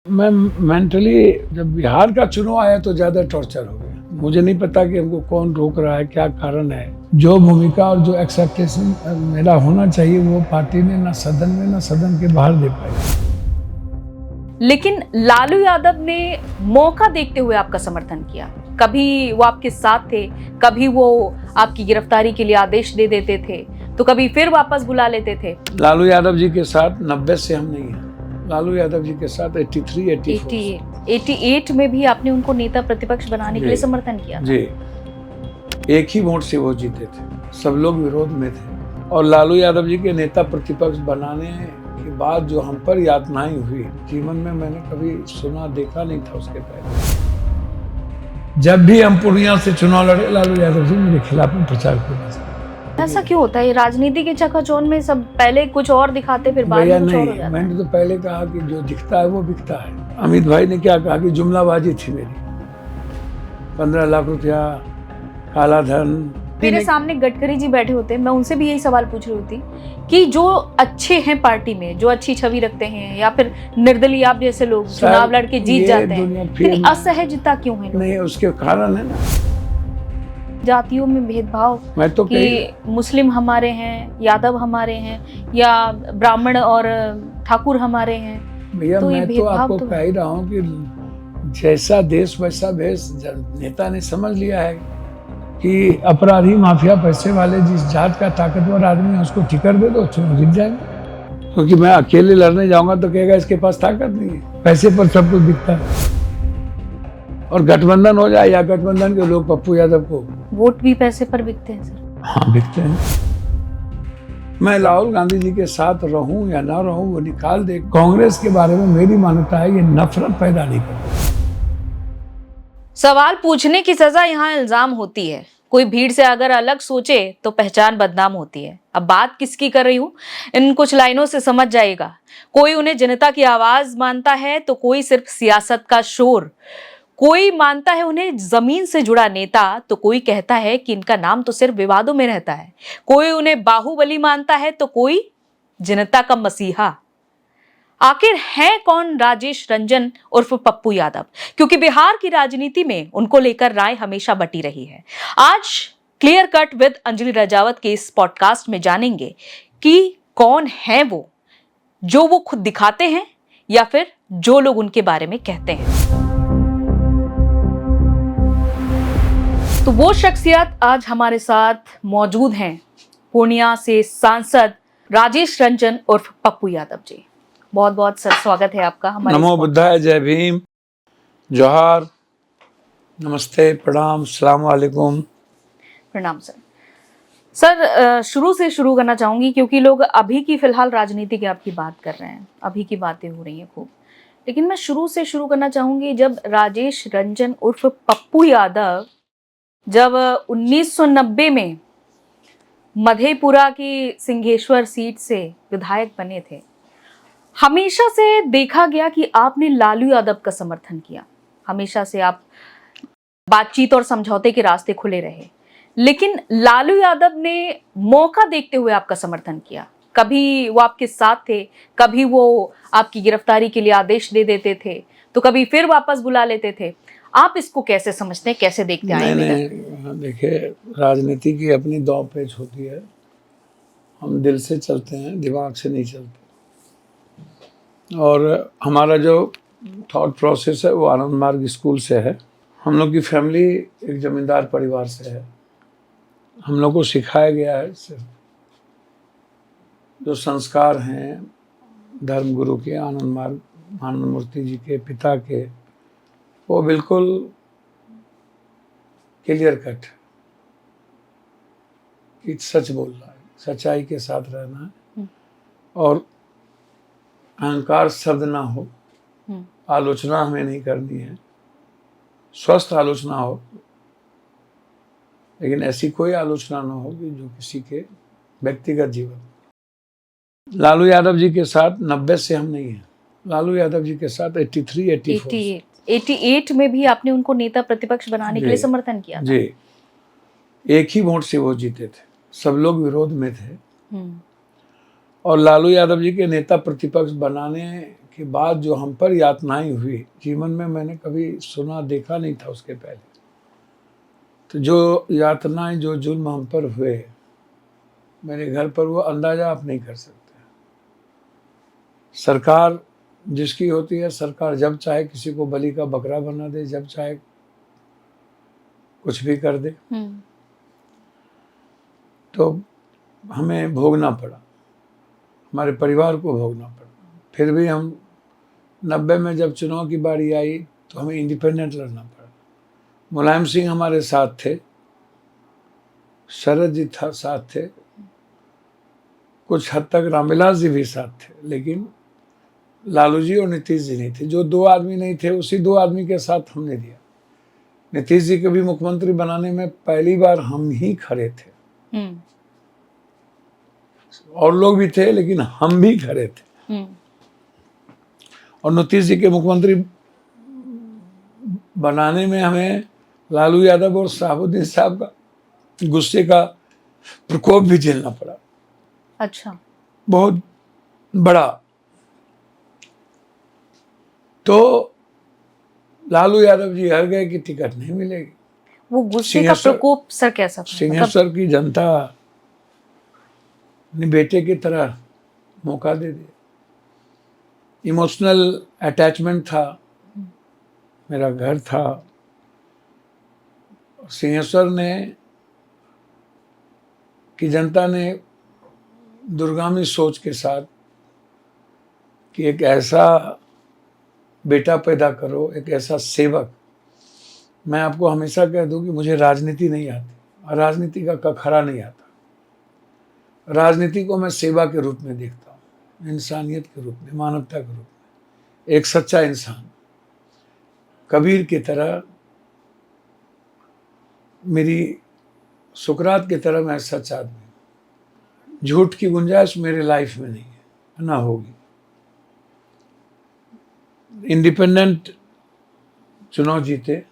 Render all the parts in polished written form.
मैं मेंटली जब बिहार का चुनाव आया तो ज्यादा टॉर्चर हो गया। मुझे नहीं पता कि हमको कौन रोक रहा है, क्या कारण है। जो भूमिका और जो एक्सेप्टेशन मेरा होना चाहिए वो पार्टी ने ना सदन में ना सदन के बाहर दे पाई। लेकिन लालू यादव ने मौका देखते हुए आपका समर्थन किया। कभी वो आपके साथ थे, कभी वो आपकी गिरफ्तारी के लिए आदेश दे देते थे, तो कभी फिर वापस बुला लेते थे। लालू यादव जी के साथ 90 से हम नहीं हैं। लालू यादव जी के साथ 83, 88 में भी आपने उनको नेता प्रतिपक्ष बनाने के लिए समर्थन किया था। जी, एक ही वोट से वो जीते थे, सब लोग विरोध में थे। और लालू यादव जी के नेता प्रतिपक्ष बनाने के बाद जो हम पर यातनाएं हुई, जीवन में मैंने कभी सुना देखा नहीं था उसके पहले। जब भी हम पूर्णिया से चुनाव लड़े, लालू यादव जी मेरे खिलाफ में प्रचार किया। ऐसा क्यों होता है? राजनीति के चकाचौंध में सब पहले कुछ और दिखाते, फिर बाद में कुछ और हो जाता है। मैंने तो पहले कहा कि जो दिखता है वो बिकता है। अमित भाई ने क्या कहा कि जुमलाबाजी थी मेरी, 15 लाख रुपया काला धन। मेरे सामने गडकरी जी बैठे होते, मैं उनसे भी यही सवाल पूछ रही होती कि जो अच्छे हैं पार्टी में, जो अच्छी छवि रखते हैं, या फिर निर्दलीय आप जैसे लोग चुनाव लड़के जीत जाते हैं, फिर असहजता क्यों है? नहीं, उसके कारण है ना जातियों में भेदभाव। मैं तो कि मुस्लिम हमारे हैं, यादव हमारे हैं, या ब्राह्मण और ठाकुर हमारे हैं। भैया तो मैं तो आपको कह ही रहा हूँ कि जैसा देश वैसा भेष। नेता ने समझ लिया है कि अपराधी माफिया पैसे वाले जिस जात का ताकतवर आदमी है उसको टिकट दे दो, चुनाव जीत जाएंगे। क्योंकि मैं अकेले लड़ने जाऊंगा तो कहेगा इसके पास ताकत नहीं है, पैसे पर सब कुछ दिखता है। और गठबंधन हो जाए या गठबंधन के लोग पप्पू यादव को वोट भी पैसे पर बिकते हैं सर। हाँ, बिकते हैं। मैं राहुल गांधी जी के साथ रहूं या ना रहूं वो निकाल दे। कांग्रेस के बारे में मेरी मान्यता है ये नफरत पैदा नहीं करती। सवाल पूछने की सजा यहाँ इल्जाम होती है। कोई भीड़ से अगर अलग सोचे तो पहचान बदनाम होती है। अब बात किसकी कर रही हूँ इन कुछ लाइनों से समझ जाएगा। कोई उन्हें जनता की आवाज मानता है तो कोई सिर्फ सियासत का शोर। कोई मानता है उन्हें जमीन से जुड़ा नेता तो कोई कहता है कि इनका नाम तो सिर्फ विवादों में रहता है। कोई उन्हें बाहुबली मानता है तो कोई जनता का मसीहा। आखिर है कौन राजेश रंजन उर्फ पप्पू यादव? क्योंकि बिहार की राजनीति में उनको लेकर राय हमेशा बटी रही है। आज clear cut with Anjali Rajawat के इस पॉडकास्ट में जानेंगे कि कौन है वो, जो वो खुद दिखाते हैं या फिर जो लोग उनके बारे में कहते हैं। तो वो शख्सियत आज हमारे साथ मौजूद हैं, पूर्णिया से सांसद राजेश रंजन उर्फ पप्पू यादव जी। बहुत बहुत सर स्वागत है आपका हमारे। नमो बुद्धाय, जय भीम, जोहार, नमस्ते, प्रणाम, अस्सलाम वालेकुम। प्रणाम सर। सर शुरू से शुरू करना चाहूंगी क्योंकि लोग अभी की फिलहाल राजनीति की आपकी बात कर रहे हैं, अभी की बातें हो रही हैं खूब, लेकिन मैं शुरू से शुरू करना चाहूंगी जब राजेश रंजन उर्फ पप्पू यादव जब 1990 में मधेपुरा की सिंहेश्वर सीट से विधायक बने थे, हमेशा से देखा गया कि आपने लालू यादव का समर्थन किया। हमेशा से आप बातचीत और समझौते के रास्ते खुले रहे, लेकिन लालू यादव ने मौका देखते हुए आपका समर्थन किया। कभी वो आपके साथ थे, कभी वो आपकी गिरफ्तारी के लिए आदेश दे देते थे, तो कभी फिर वापस बुला लेते थे। आप इसको कैसे समझते हैं, कैसे देखते हैं? नहीं, देखिए, राजनीति की अपनी दांव पेच होती है। हम दिल से चलते हैं, दिमाग से नहीं चलते। और हमारा जो थॉट प्रोसेस है वो आनंद मार्ग स्कूल से है। हम लोग की फैमिली एक जमींदार परिवार से है। हम लोग को सिखाया गया है सिर्फ जो संस्कार हैं धर्म गुरु के, आनंद मार्ग आनंद मूर्ति जी के पिता के, वो बिल्कुल क्लियर कट है कि सच बोलना है, सच्चाई के साथ रहना है, और अहंकार शब्द ना हो, आलोचना हमें नहीं करनी है, स्वस्थ आलोचना हो, लेकिन ऐसी कोई आलोचना ना हो कि जो किसी के व्यक्तिगत जीवन। लालू यादव जी के साथ 90 से हम नहीं हैं। लालू यादव जी के साथ 83, 88 में भी आपने उनको नेता प्रतिपक्ष बनाने के लिए समर्थन किया था। जी, एक ही वोट से वो जीते थे, सब लोग विरोध में थे। और लालू यादव जी के नेता प्रतिपक्ष बनाने के बाद जो हम पर यातनाएं हुई, जीवन में मैंने कभी सुना देखा नहीं था उसके पहले। तो जो यातनाएं, जो जुल्म हम पर हुए मेरे घर पर, वो अंदाजा आप नहीं कर सकते। सरकार जिसकी होती है, सरकार जब चाहे किसी को बलि का बकरा बना दे, जब चाहे कुछ भी कर दे। तो हमें भोगना पड़ा, हमारे परिवार को भोगना पड़ा। फिर भी हम 90 में जब चुनाव की बारी आई तो हमें इंडिपेंडेंट लड़ना पड़ा। मुलायम सिंह हमारे साथ थे, शरद जी था साथ थे, कुछ हद तक रामविलास जी भी साथ थे, लेकिन लालू जी और नीतीश जी नहीं थे। जो 2 आदमी नहीं थे, उसी 2 आदमी के साथ हमने दिया। नीतीश जी को भी मुख्यमंत्री बनाने में पहली बार हम ही खड़े थे। और लोग भी थे, लेकिन हम भी खड़े थे। और नीतीश जी के मुख्यमंत्री बनाने में हमें लालू यादव और शहाबुद्दीन साहब का गुस्से का प्रकोप भी झेलना पड़ा। अच्छा, बहुत बड़ा। तो लालू यादव जी हार गए कि टिकट नहीं मिलेगी। वो गुस्से का प्रकोप सर कैसा था? सिंहेश्वर की जनता ने बेटे की तरह मौका दे दिया। इमोशनल अटैचमेंट था, मेरा घर था। सिंहेश्वर ने की जनता ने दूरगामी सोच के साथ कि एक ऐसा बेटा पैदा करो, एक ऐसा सेवक। मैं आपको हमेशा कह दूं कि मुझे राजनीति नहीं आती और राजनीति का कखरा नहीं आता। राजनीति को मैं सेवा के रूप में देखता हूँ, इंसानियत के रूप में, मानवता के रूप में। एक सच्चा इंसान, कबीर की तरह, मेरी सुकरात की तरह मैं सच्चा आदमी। झूठ की गुंजाइश मेरे लाइफ में नहीं है, ना होगी। इंडिपेंडेंट चुनाव जीते,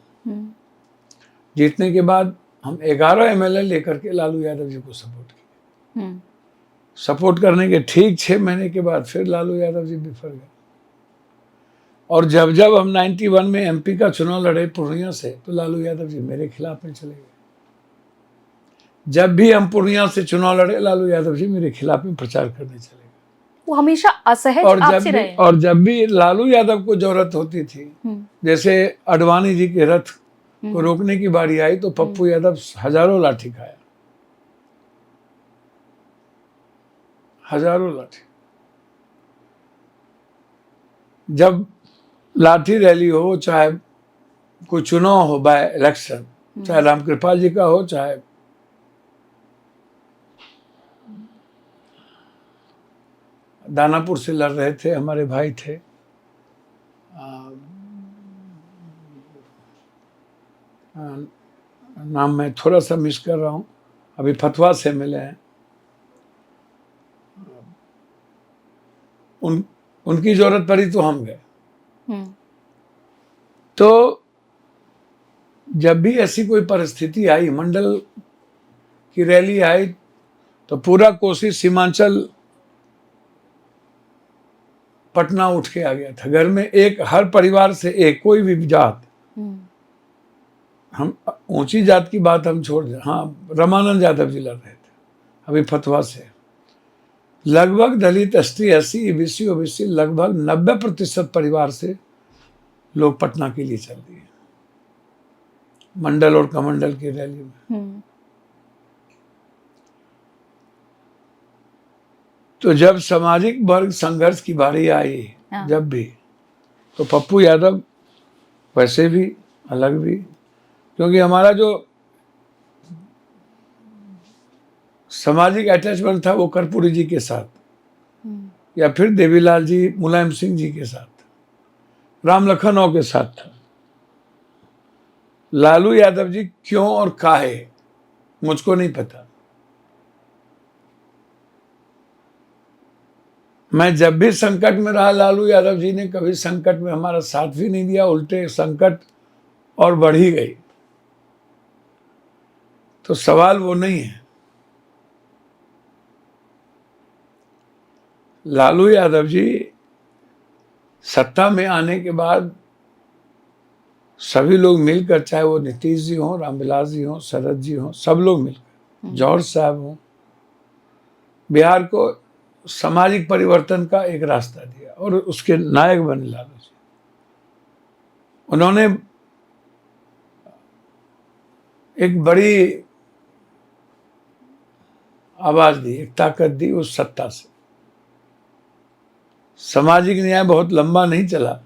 जीतने के बाद हम 11 MLA लेकर के लालू यादव जी को सपोर्ट किया। सपोर्ट करने के ठीक 6 महीने के बाद फिर लालू यादव जी बिफर गए। और जब जब हम 91 में MP का चुनाव लड़े पूर्णिया से, तो लालू यादव जी मेरे खिलाफ में चले गए। जब भी हम पूर्णिया से चुनाव लड़े, लालू यादव जी मेरे खिलाफ में प्रचार करने चले गए। वो हमेशा असहज आपसे रहे। और जब भी लालू यादव को जरूरत होती थी, जैसे अडवाणी जी के रथ को रोकने की बारी आई, तो पप्पू यादव हजारों लाठी खाया, हजारों लाठी। जब लाठी रैली हो, चाहे कोई चुनाव हो बाय इलेक्शन, चाहे रामकृपाल जी का हो, चाहे दानापुर से लड़ रहे थे हमारे भाई थे, नाम मैं थोड़ा सा मिस कर रहा हूँ, अभी फतवा से मिले हैं। उनकी जरूरत पड़ी तो हम गए। तो जब भी ऐसी कोई परिस्थिति आई, मंडल की रैली आई, तो पूरा कोसी सीमांचल पटना उठ के आ गया था। घर में एक, हर परिवार से एक, कोई भी जात, हम ऊंची जात की बात हम छोड़ दें। हाँ, रमानंद यादव जी लड़ रहे थे अभी फतवा से। लगभग दलित, ST, SC, EBC, OBC, लगभग 90% परिवार से लोग पटना के लिए चल दिए मंडल और कमंडल की रैली में। तो जब सामाजिक वर्ग संघर्ष की बारी आई, जब भी, तो पप्पू यादव वैसे भी अलग भी, क्योंकि हमारा जो सामाजिक अटैचमेंट था वो कर्पूरी जी के साथ, या फिर देवीलाल जी, मुलायम सिंह जी के साथ, राम लखनऊ के साथ था। लालू यादव जी क्यों और काहे मुझको नहीं पता। मैं जब भी संकट में रहा, लालू यादव जी ने कभी संकट में हमारा साथ भी नहीं दिया, उल्टे संकट और बढ़ ही गई। तो सवाल वो नहीं है। लालू यादव जी सत्ता में आने के बाद सभी लोग मिलकर, चाहे वो नीतीश जी हों, रामविलास जी हों, शरद जी हों, सब लोग मिलकर, जॉर्ज साहब हों, बिहार को सामाजिक परिवर्तन का एक रास्ता दिया और उसके नायक बने लालू जी। उन्होंने एक बड़ी आवाज दी, एक ताकत दी उस सत्ता से। सामाजिक न्याय बहुत लंबा नहीं चला,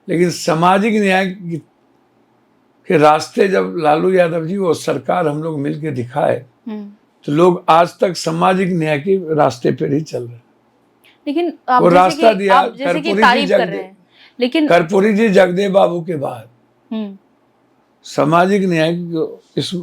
लेकिन सामाजिक न्याय के रास्ते जब लालू यादव जी वो सरकार हम लोग मिलके दिखाए, तो लोग आज तक सामाजिक न्याय के रास्ते पर ही चल रहे हैं। लेकिन आप वो जैसे रास्ता कि दिया आप जैसे कि तारीफ कर रहे हैं, लेकिन कर्पूरी जी जगदेव बाबू के बाद सामाजिक न्याय को इस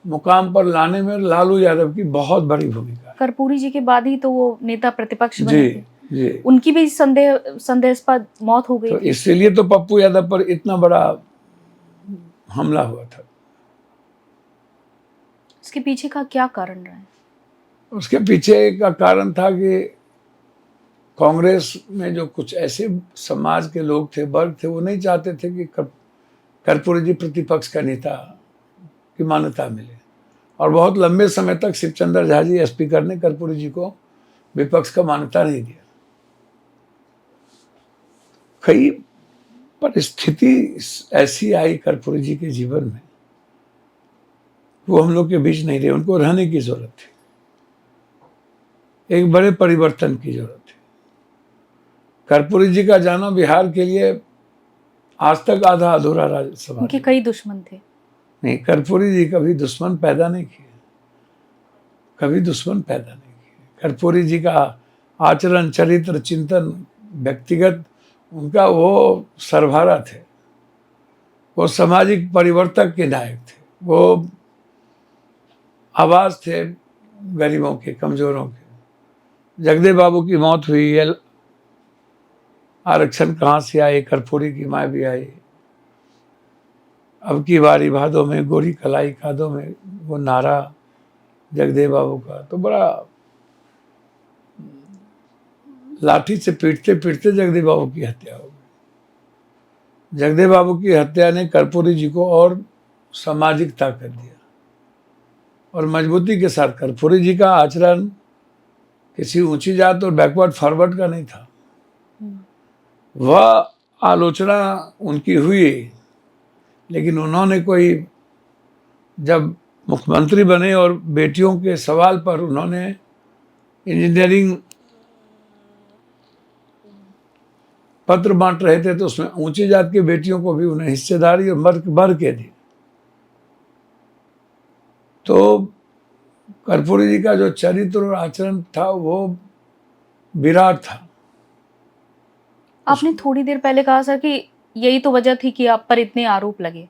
मुकाम पर लाने में लालू यादव की बहुत बड़ी भूमिका है। कर्पूरी जी के बाद ही तो वो नेता प्रतिपक्ष बने जी थे। जी, उनकी भी संदेहास्पद मौत हो गई तो थी। इसीलिए तो पप्पू यादव पर इतना बड़ा हमला हुआ था। इसके पीछे का क्या कारण रहा है? उसके पीछे का कारण था कि कांग्रेस में जो कुछ ऐसे समाज के लोग थे, वर्ग थे, वो नहीं चाहते थे कि कर्पूरी जी प्रतिपक्ष का नेता की मान्यता मिले, और बहुत लंबे समय तक शिवचंद्र झा जी स्पीकर ने कर्पूरी जी को विपक्ष का मान्यता नहीं दिया। कई परिस्थिति ऐसी आई कर्पूरी जी के जीवन में, वो हम लोग के बीच नहीं रहे, उनको रहने की जरूरत थी, एक बड़े परिवर्तन की जरूरत थी। कर्पूरी जी का जाना बिहार के लिए आज तक आधा अधूरा राज समाज। उनके कई दुश्मन थे। नहीं, कर्पूरी जी कभी दुश्मन पैदा नहीं किए, कभी दुश्मन पैदा नहीं किए। कर्पूरी जी का आचरण, चरित्र, चिंतन, व्यक्तिगत उनका वो सरभारा थे, वो सामाजिक परिवर्तक के नायक थे, वो आवाज थे गरीबों के, कमजोरों के। जगदेव बाबू की मौत हुई, आरक्षण कहाँ से आए, कर्पूरी की माँ भी आई। अब की बारी भादों में, गोरी कलाई कादों में, वो नारा जगदेव बाबू का, तो बड़ा लाठी से पीटते पीटते जगदेव बाबू की हत्या हो गई। जगदेव बाबू की हत्या ने कर्पूरी जी को और सामाजिक ताकत दिया, और मजबूती के साथ कर्पूरी जी का आचरण किसी ऊंची जात और बैकवर्ड फॉरवर्ड का नहीं था। वह आलोचना उनकी हुई, लेकिन उन्होंने कोई, जब मुख्यमंत्री बने और बेटियों के सवाल पर उन्होंने इंजीनियरिंग पत्र बांट रहे थे, तो उसमें ऊंची जात की बेटियों को भी उन्हें हिस्सेदारी और भर के दी। तो कर्पूरी जी का जो चरित्र और आचरण था वो विराट था। आपने थोड़ी देर पहले कहा सर कि यही तो वजह थी कि आप पर इतने आरोप लगे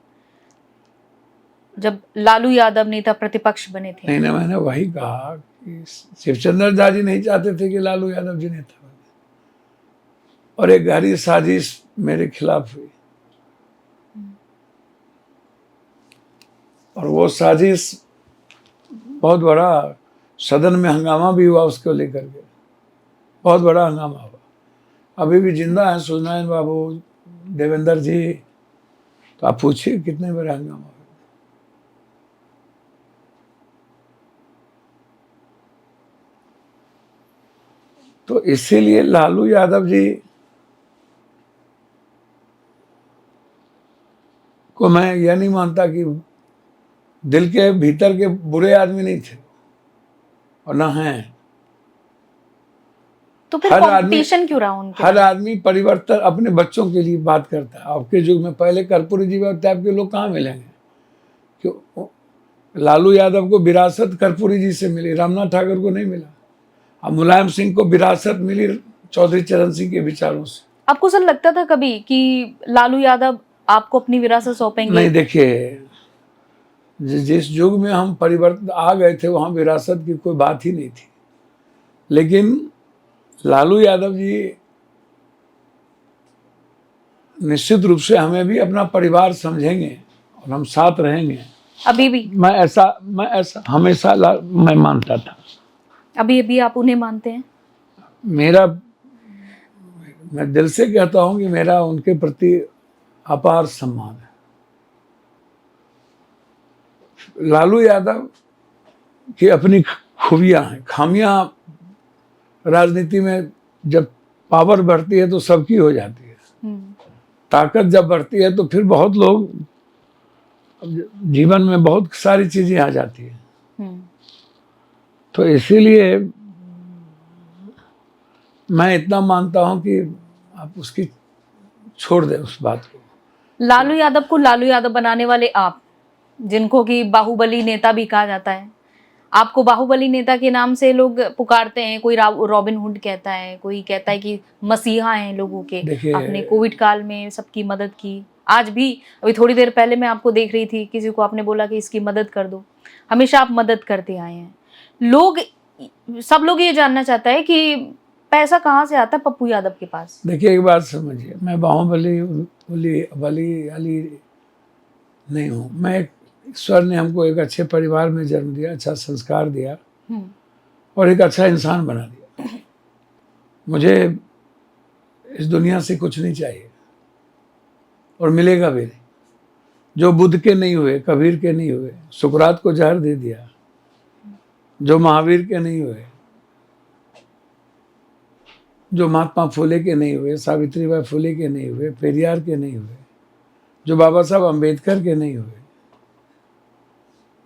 जब लालू यादव नेता प्रतिपक्ष बने थे। नहीं, मैंने वही कहा कि शिवचंद्र झा जी नहीं चाहते थे कि लालू यादव जी नेता बने, और एक गहरी साजिश मेरे खिलाफ हुई, और वो साजिश बहुत बड़ा, सदन में हंगामा भी हुआ उसको लेकर के, बहुत बड़ा हंगामा हुआ। अभी भी जिंदा है सुनायन बाबू, देवेंद्र जी, तो आप पूछिए कितने बड़े हंगामा हुआ। तो इसीलिए लालू यादव जी को मैं यह नहीं मानता कि दिल के भीतर के बुरे आदमी नहीं थे, और ना हैं। तो फिर कंपटीशन क्यों रहा उनके? हर आदमी परिवर्तन अपने बच्चों के लिए बात करता है। आपके युग में पहले कर्पूरी जी टाइप के लोग कहाँ मिलेंगे? क्यों लालू यादव को विरासत कर्पूरी जी से मिली, रामनाथ ठाकुर को नहीं मिला। अब मुलायम सिंह को विरासत मिली चौधरी चरण सिंह के विचारों से। आपको सर लगता था कभी कि लालू यादव आपको अपनी विरासत सौंपेंगे? नहीं, देखिए, जिस युग में हम परिवर्तन आ गए थे वहां विरासत की कोई बात ही नहीं थी, लेकिन लालू यादव जी निश्चित रूप से हमें भी अपना परिवार समझेंगे और हम साथ रहेंगे। अभी भी मैं ऐसा हमेशा मैं मानता था। अभी आप उन्हें मानते हैं? मेरा मैं दिल से कहता हूं कि मेरा उनके प्रति अपार सम्मान है। लालू यादव की अपनी खूबियां हैं, खामियां राजनीति में जब पावर बढ़ती है तो सबकी हो जाती है, ताकत जब बढ़ती है तो फिर बहुत लोग जीवन में बहुत सारी चीजें आ जाती है। तो इसीलिए मैं इतना मानता हूं कि आप उसकी छोड़ दें उस बात को। लालू यादव को लालू यादव बनाने वाले आप, जिनको कि बाहुबली नेता भी कहा जाता है, आपको बाहुबली नेता के नाम से लोग पुकारते हैं। कोई रॉबिन हुड कहता है, कोई कहता है कि मसीहा हैं लोगों के। आपने कोविड काल में सबकी मदद की, आज भी अभी थोड़ी देर पहले मैं आपको देख रही थी, किसी को आपने बोला कि इसकी मदद कर दो, हमेशा आप मदद करते आए हैं। सब लोग ये जानना चाहता है कि पैसा कहाँ से आता है पप्पू यादव के पास। देखिए एक बात समझिए, मैं बाहुबली अली नहीं हूँ। मैं ईश्वर ने हमको एक अच्छे परिवार में जन्म दिया, अच्छा संस्कार दिया और एक अच्छा इंसान बना दिया। मुझे इस दुनिया से कुछ नहीं चाहिए और मिलेगा भी नहीं। जो बुद्ध के नहीं हुए, कबीर के नहीं हुए, सुकरात को जहर दे दिया, जो महावीर के नहीं हुए, जो महात्मा फुले के नहीं हुए, सावित्रीबाई फुले के नहीं हुए, पेरियार के नहीं हुए, जो बाबा साहब अम्बेडकर के नहीं हुए,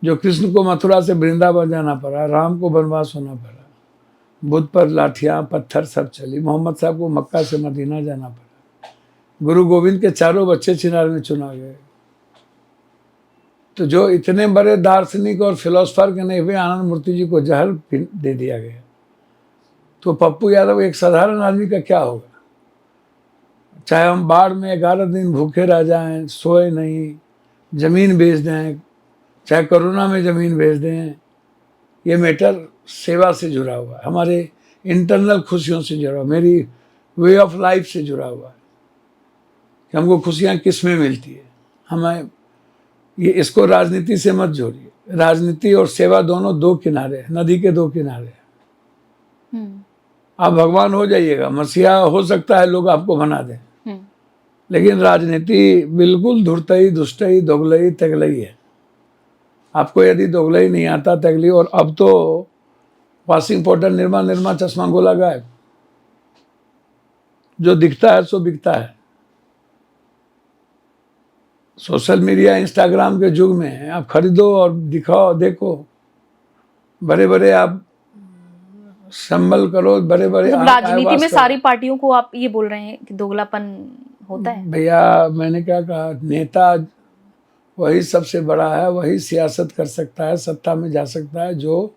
जो कृष्ण को मथुरा से वृंदावन जाना पड़ा, राम को वनवास होना पड़ा, बुद्ध पर लाठियां पत्थर सब चली, मोहम्मद साहब को मक्का से मदीना जाना पड़ा, गुरु गोविंद के चारों बच्चे चिनार में चुना गए। तो जो इतने बड़े दार्शनिक और फिलोसफर के नहीं हुए, आनंद मूर्ति जी को जहर दे दिया गया, तो पप्पू यादव एक साधारण आदमी का क्या होगा? चाहे हम बाढ़ में 11 दिन भूखे रह जाएं, सोए नहीं, जमीन बेच दें, चाहे कोरोना में जमीन बेच दें, ये मैटर सेवा से जुड़ा हुआ है, हमारे इंटरनल खुशियों से जुड़ा हुआ, मेरी वे ऑफ लाइफ से जुड़ा हुआ है कि हमको खुशियाँ किस में मिलती है। हमें ये, इसको राजनीति से मत जोड़िए। राजनीति और सेवा दोनों दो किनारे हैं, नदी के दो किनारे हैं। आप भगवान हो जाइएगा, मसीहा हो सकता है लोग आपको बना दें, लेकिन राजनीति बिल्कुल धुरतई, दुष्टई, दोगलई, तगलई है। आपको यदि दोगलई नहीं आता, तगली, और अब तो वॉशिंग पाउडर, निर्मा चश्मा गोला गायब, जो दिखता है सो बिकता है। सोशल मीडिया, इंस्टाग्राम के युग में आप खरीदो और दिखाओ, देखो, बड़े बड़े आप संबल करो, बड़े बड़े राजनीति में सारी पार्टियों को आप ये बोल रहे हैं कि दोगलापन होता है। भैया मैंने क्या कहा, नेता वही सबसे बड़ा है, वही सियासत कर सकता है, सत्ता में जा सकता है जो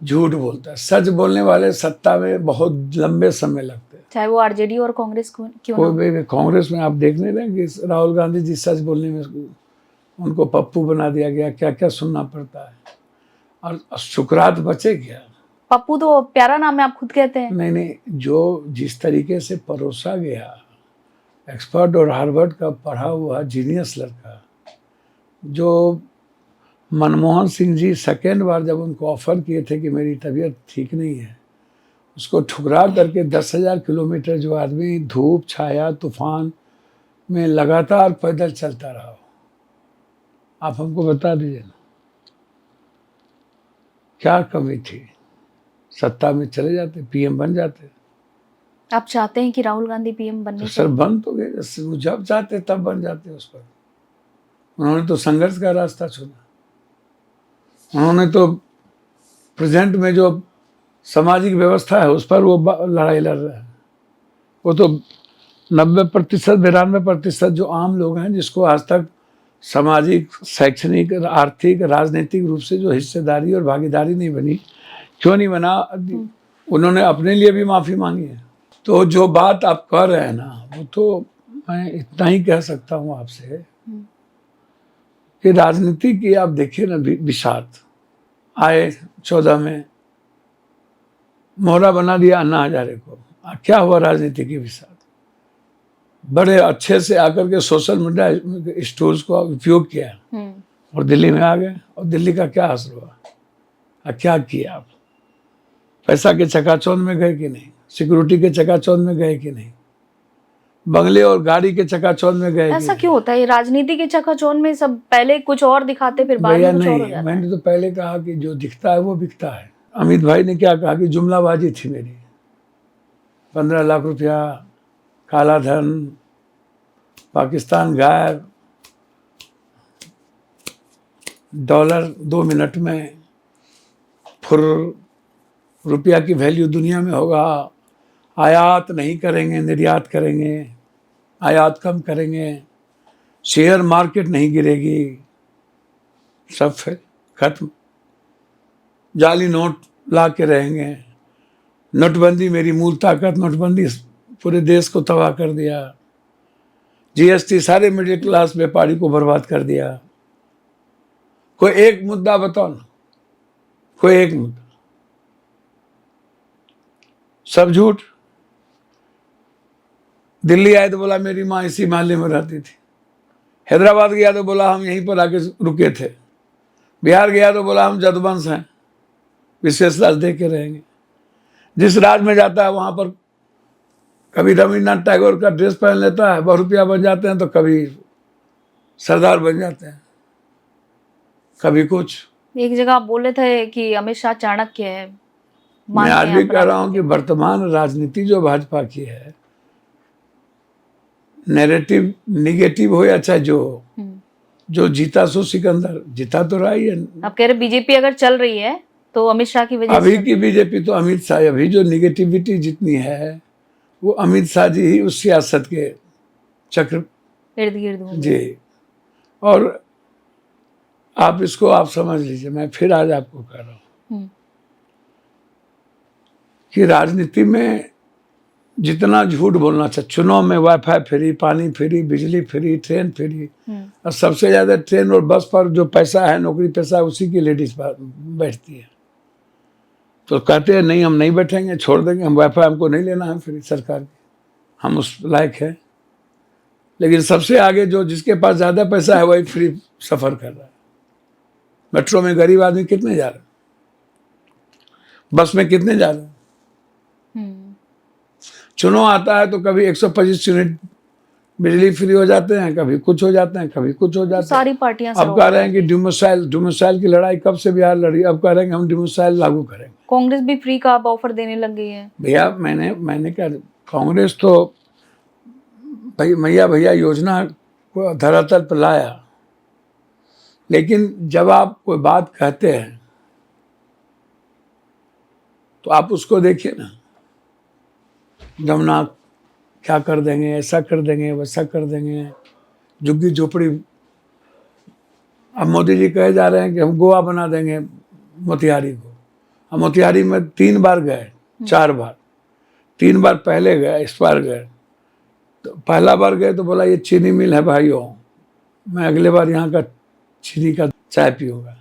झूठ बोलता है। सच बोलने वाले सत्ता में बहुत लंबे समय लगते हैं, चाहे वो आरजेडी और कांग्रेस क्यों कोई भी। कांग्रेस में आप देखने रहे कि राहुल गांधी जी सच बोलने में उनको पप्पू बना दिया गया, क्या क्या सुनना पड़ता है, और सुकरात बचे क्या? पप्पू तो प्यारा नाम है, आप खुद कहते हैं। नहीं, जो जिस तरीके से परोसा गया, एक्सपर्ट और हार्वर्ड का पढ़ा हुआ जीनियस लड़का, जो मनमोहन सिंह जी सेकेंड बार जब उनको ऑफर किए थे कि मेरी तबीयत ठीक नहीं है, उसको ठुकरा करके 10,000 किलोमीटर जो आदमी धूप छाया तूफान में लगातार पैदल चलता रहा, आप हमको बता दीजिए ना, क्या कमी थी? सत्ता में चले जाते, पीएम बन जाते। आप चाहते हैं कि राहुल गांधी पीएम बनने? तो सर बन तो गए, जब चाहते तब बन जाते उस पर। उन्होंने तो संघर्ष का रास्ता चुना, उन्होंने तो प्रेजेंट में जो सामाजिक व्यवस्था है उस पर वो लड़ाई लड़ रहे हैं। वो तो 90%, 92% जो आम लोग हैं, जिसको आज तक सामाजिक, शैक्षणिक, आर्थिक, राजनीतिक रूप से जो हिस्सेदारी और भागीदारी नहीं बनी, क्यों नहीं बना, उन्होंने अपने लिए भी माफ़ी मांगी है। तो जो बात आप कह रहे हैं ना, वो तो मैं इतना ही कह सकता हूँ आपसे कि राजनीति की आप देखिए ना, बिसात आए 14 में, मोहरा बना दिया अन्ना हजारे को, क्या हुआ राजनीति की बिसात? बड़े अच्छे से आकर के सोशल मीडिया स्टोर्स को उपयोग किया और दिल्ली में आ गए, और दिल्ली का क्या असर हुआ? क्या किया आप? पैसा के चकाचौंध में गए कि नहीं? सिक्योरिटी के चकाचौंध में गए कि नहीं? बंगले और गाड़ी के चकाचौंध में गए कि ऐसा नहीं? क्यों होता है? ये राजनीति के चकाचौंध में सब पहले कुछ और दिखाते फिर बाद भैया में कुछ और हो नहीं, जाता है। मैंने तो पहले कहा कि जो दिखता है वो बिकता है। अमित भाई ने क्या कहा कि जुमलाबाजी थी मेरी, 15 लाख रुपया, काला धन, पाकिस्तान गायब, डॉलर 2 मिनट में फुर, रुपया की वैल्यू दुनिया में होगा, आयात नहीं करेंगे, निर्यात करेंगे, आयात कम करेंगे, शेयर मार्केट नहीं गिरेगी, सब फिर खत्म, जाली नोट ला के रहेंगे, नोटबंदी मेरी मूल ताकत, नोटबंदी पूरे देश को तबाह कर दिया, जीएसटी सारे मिडिल क्लास व्यापारी को बर्बाद कर दिया। कोई एक मुद्दा बताओ ना, कोई एक मुद्दा, सब झूठ। दिल्ली आए तो बोला मेरी माँ इसी मोहल्ले में रहती थी, हैदराबाद गया तो बोला हम यहीं पर आके रुके थे, बिहार गया तो बोला हम जदवंश हैं, विशेष राज दे के रहेंगे। जिस राज्य में जाता है वहां पर कभी रविन्द्रनाथ टैगोर का ड्रेस पहन लेता है, बहुरुपया बन जाते हैं, तो कभी सरदार बन जाते हैं, कभी कुछ। एक जगह आप बोले थे कि अमित शाह चाणक्य है। मैं आज भी कह रहा हूं कि वर्तमान राजनीति जो भाजपा की है, नैरेटिव निगेटिव हो या चाहे जो हो, जो जीता सो सिकंदर, जीता तो रहा ही है। आप कह रहे बीजेपी अगर चल रही है तो अमित शाह की वजह से अभी की बीजेपी तो अमित शाह, अभी जो निगेटिविटी जितनी है वो अमित शाह जी ही उस सियासत के चक्र इर्द गिर्द होंगे। जी। और आप इसको आप समझ लीजिए, मैं फिर आज आपको कह रहा हूँ कि राजनीति में जितना झूठ बोलना चाहिए, चुनाव में वाईफाई फ्री, पानी फ्री, बिजली फ्री, ट्रेन फ्री, और सबसे ज्यादा ट्रेन और बस पर जो पैसा है, नौकरी पैसा है, उसी की लेडीज बैठती है। तो कहते हैं नहीं हम नहीं बैठेंगे, छोड़ देंगे, हम वाईफाई हमको नहीं लेना है फ्री सरकार की, हम उस लायक है। लेकिन सबसे आगे जो जिसके पास ज्यादा पैसा है वही फ्री सफर कर रहा है। मेट्रो में गरीब आदमी कितने जा रहे हैं, बस में कितने जा रहे हैं। चुनाव आता है तो कभी 125 यूनिट बिजली फ्री हो जाते हैं, कभी कुछ हो जाते हैं, कभी कुछ हो जाते हैं। सारी पार्टियां अब कह रहे हैं कि डोमिसाइल की लड़ाई कब से बिहार लड़ी, अब कह रहे हैं कि हम डोमिसाइल लागू करेंगे। कांग्रेस भी फ्री का ऑफर देने लग गई है। भैया मैंने कहा कांग्रेस तो भाई भैया योजना को धरातल पर लाया, लेकिन जब आप कोई बात कहते हैं तो आप उसको देखिए ना, जमुना क्या कर देंगे, ऐसा कर देंगे, वैसा कर देंगे, झुग्गी झोपड़ी। अब मोदी जी कहे जा रहे हैं कि हम गोवा बना देंगे मोतिहारी को। हम मोतिहारी में 3 बार गए, 4 बार, 3 बार पहले गए, इस बार गए। तो पहला बार गए तो बोला ये चीनी मिल है भाइयों, मैं अगले बार यहाँ का चीनी का चाय पीऊँगा।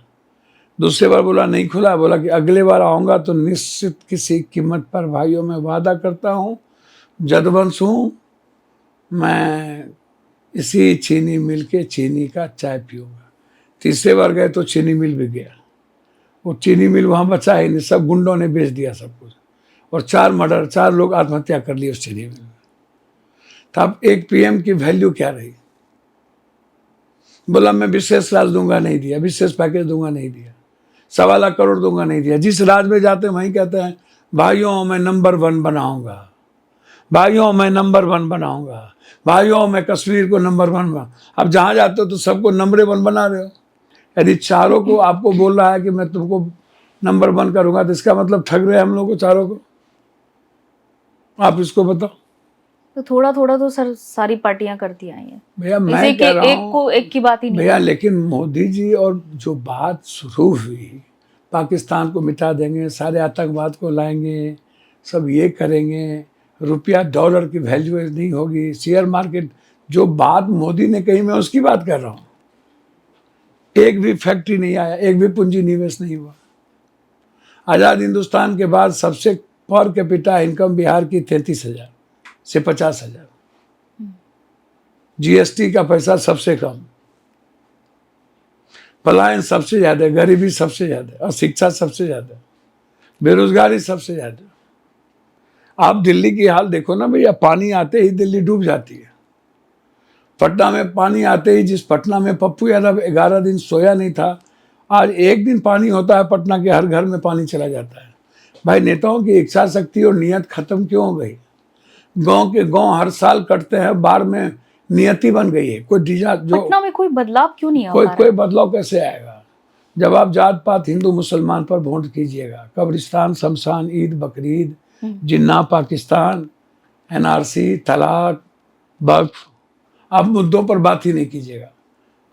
दूसरे बार बोला नहीं खुला, बोला कि अगले बार आऊँगा तो निश्चित किसी कीमत पर भाइयों मैं वादा करता हूँ, जदवंश हूँ, मैं इसी चीनी मिल के चीनी का चाय पीऊँगा। तीसरे बार गए तो चीनी मिल भी गया, वो चीनी मिल वहाँ बचा ही नहीं, सब गुंडों ने बेच दिया सब कुछ, और 4 लोग आत्महत्या कर ली उस चीनी मिल में। तो अब एक पीएम की वैल्यू क्या रही? बोला मैं विशेष राज दूंगा, नहीं दिया, विशेष पैकेज दूंगा, नहीं दिया, 1.25 लाख करोड़ दूंगा, नहीं दिया। जिस राज्य में जाते हैं वहीं कहते हैं भाइयों मैं नंबर 1 बनाऊंगा, भाइयों मैं नंबर 1 बनाऊंगा, भाइयों मैं कश्मीर को नंबर 1 बना। अब जहां जाते हो तो सबको नंबर 1 बना रहे हो। यदि चारों को आपको बोल रहा है कि मैं तुमको नंबर 1 करूंगा, तो इसका मतलब ठग रहे हम लोग को चारों को। आप इसको बताओ। तो थोड़ा थोड़ा तो सारी पार्टियां करती आई हैं भैया, मैं कह रहा हूं एक की बात ही नहीं भैया, लेकिन मोदी जी और जो बात शुरू हुई, पाकिस्तान को मिटा देंगे, सारे आतंकवाद को लाएंगे, सब ये करेंगे, रुपया डॉलर की वैल्यू नहीं होगी, शेयर मार्केट, जो बात मोदी ने कही मैं उसकी बात कर रहा हूँ। एक भी फैक्ट्री नहीं आया, एक भी पूंजी निवेश नहीं हुआ। आजाद हिंदुस्तान के बाद सबसे पर कैपिटा इनकम बिहार की 33,000 से 50,000, जीएसटी का पैसा सबसे कम, पलायन सबसे ज्यादा, गरीबी सबसे ज्यादा, और शिक्षा सबसे ज्यादा, बेरोजगारी सबसे ज्यादा। आप दिल्ली की हाल देखो ना भैया, पानी आते ही दिल्ली डूब जाती है। पटना में पानी आते ही, जिस पटना में पप्पू यादव 11 दिन सोया नहीं था, आज एक दिन पानी होता है पटना के हर घर में पानी चला जाता है। भाई नेताओं की इच्छा शक्ति और नियत खत्म क्यों हो गई? गांव के गांव हर साल कटते हैं, बाढ़ में नियति बन गई है। कोई जो पटना में कोई बदलाव क्यों नहीं आ कोई पा कोई रहा? बदलाव कैसे आएगा जब आप जात पात हिंदू मुसलमान पर वोट कीजिएगा? कब्रिस्तान, शमशान, ईद, बकरीद, जिन्ना, पाकिस्तान, एनआरसी, तलाक, वक्फ, आप मुद्दों पर बात ही नहीं कीजिएगा,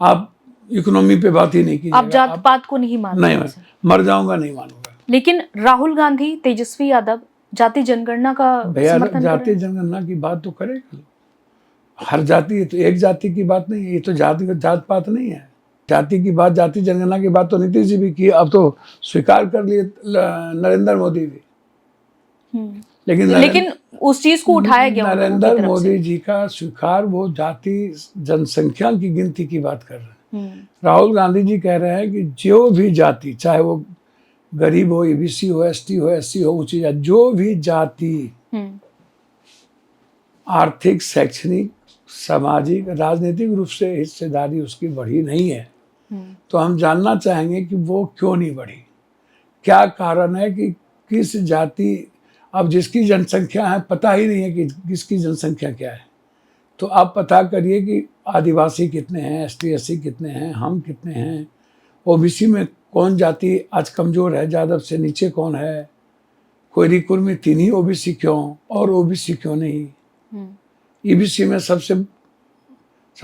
आप इकोनॉमी पे बात ही नहीं कीजिएगा। आप जात पात को नहीं मानते? नहीं, मर जाऊंगा नहीं मानूंगा। लेकिन राहुल गांधी, तेजस्वी यादव जाति जनगणना का भैया समर्थन कर रहे जाति हैं। जनगणना की बात तो करेगा, हर जाति, ये तो एक जाति की बात नहीं है, ये तो जात पात नहीं है। जाति की बात, जाति जनगणना की बात तो नीतीश जी भी की, अब तो स्वीकार कर लिए नरेंद्र मोदी भी। लेकिन उस चीज को उठाया गया उन लोगों की नरेंद्र तरफ मोदी से। जी का स्वीकार, वो जाति जनसंख्या की गिनती की बात कर रहे हैं। राहुल गांधी जी कह रहे हैं कि जो भी जाति, चाहे वो गरीब हो, एबीसी हो, एसटी हो, एससी हो, ऊंची जाति, जो भी जाति आर्थिक, शैक्षणिक, सामाजिक, राजनीतिक रूप से हिस्सेदारी उसकी बढ़ी नहीं है, तो हम जानना चाहेंगे कि वो क्यों नहीं बढ़ी, क्या कारण है कि किस जाति, अब जिसकी जनसंख्या है पता ही नहीं है कि किसकी जनसंख्या क्या है। तो आप पता करिए कि आदिवासी कितने हैं, एसटी एससी कितने हैं, हम कितने हैं, ओबीसी में कौन जाति आज कमज़ोर है, यादव से नीचे कौन है, कोयरी कुर्मी 3 ही ओबीसी क्यों और ओबीसी क्यों नहीं, ईबीसी में सबसे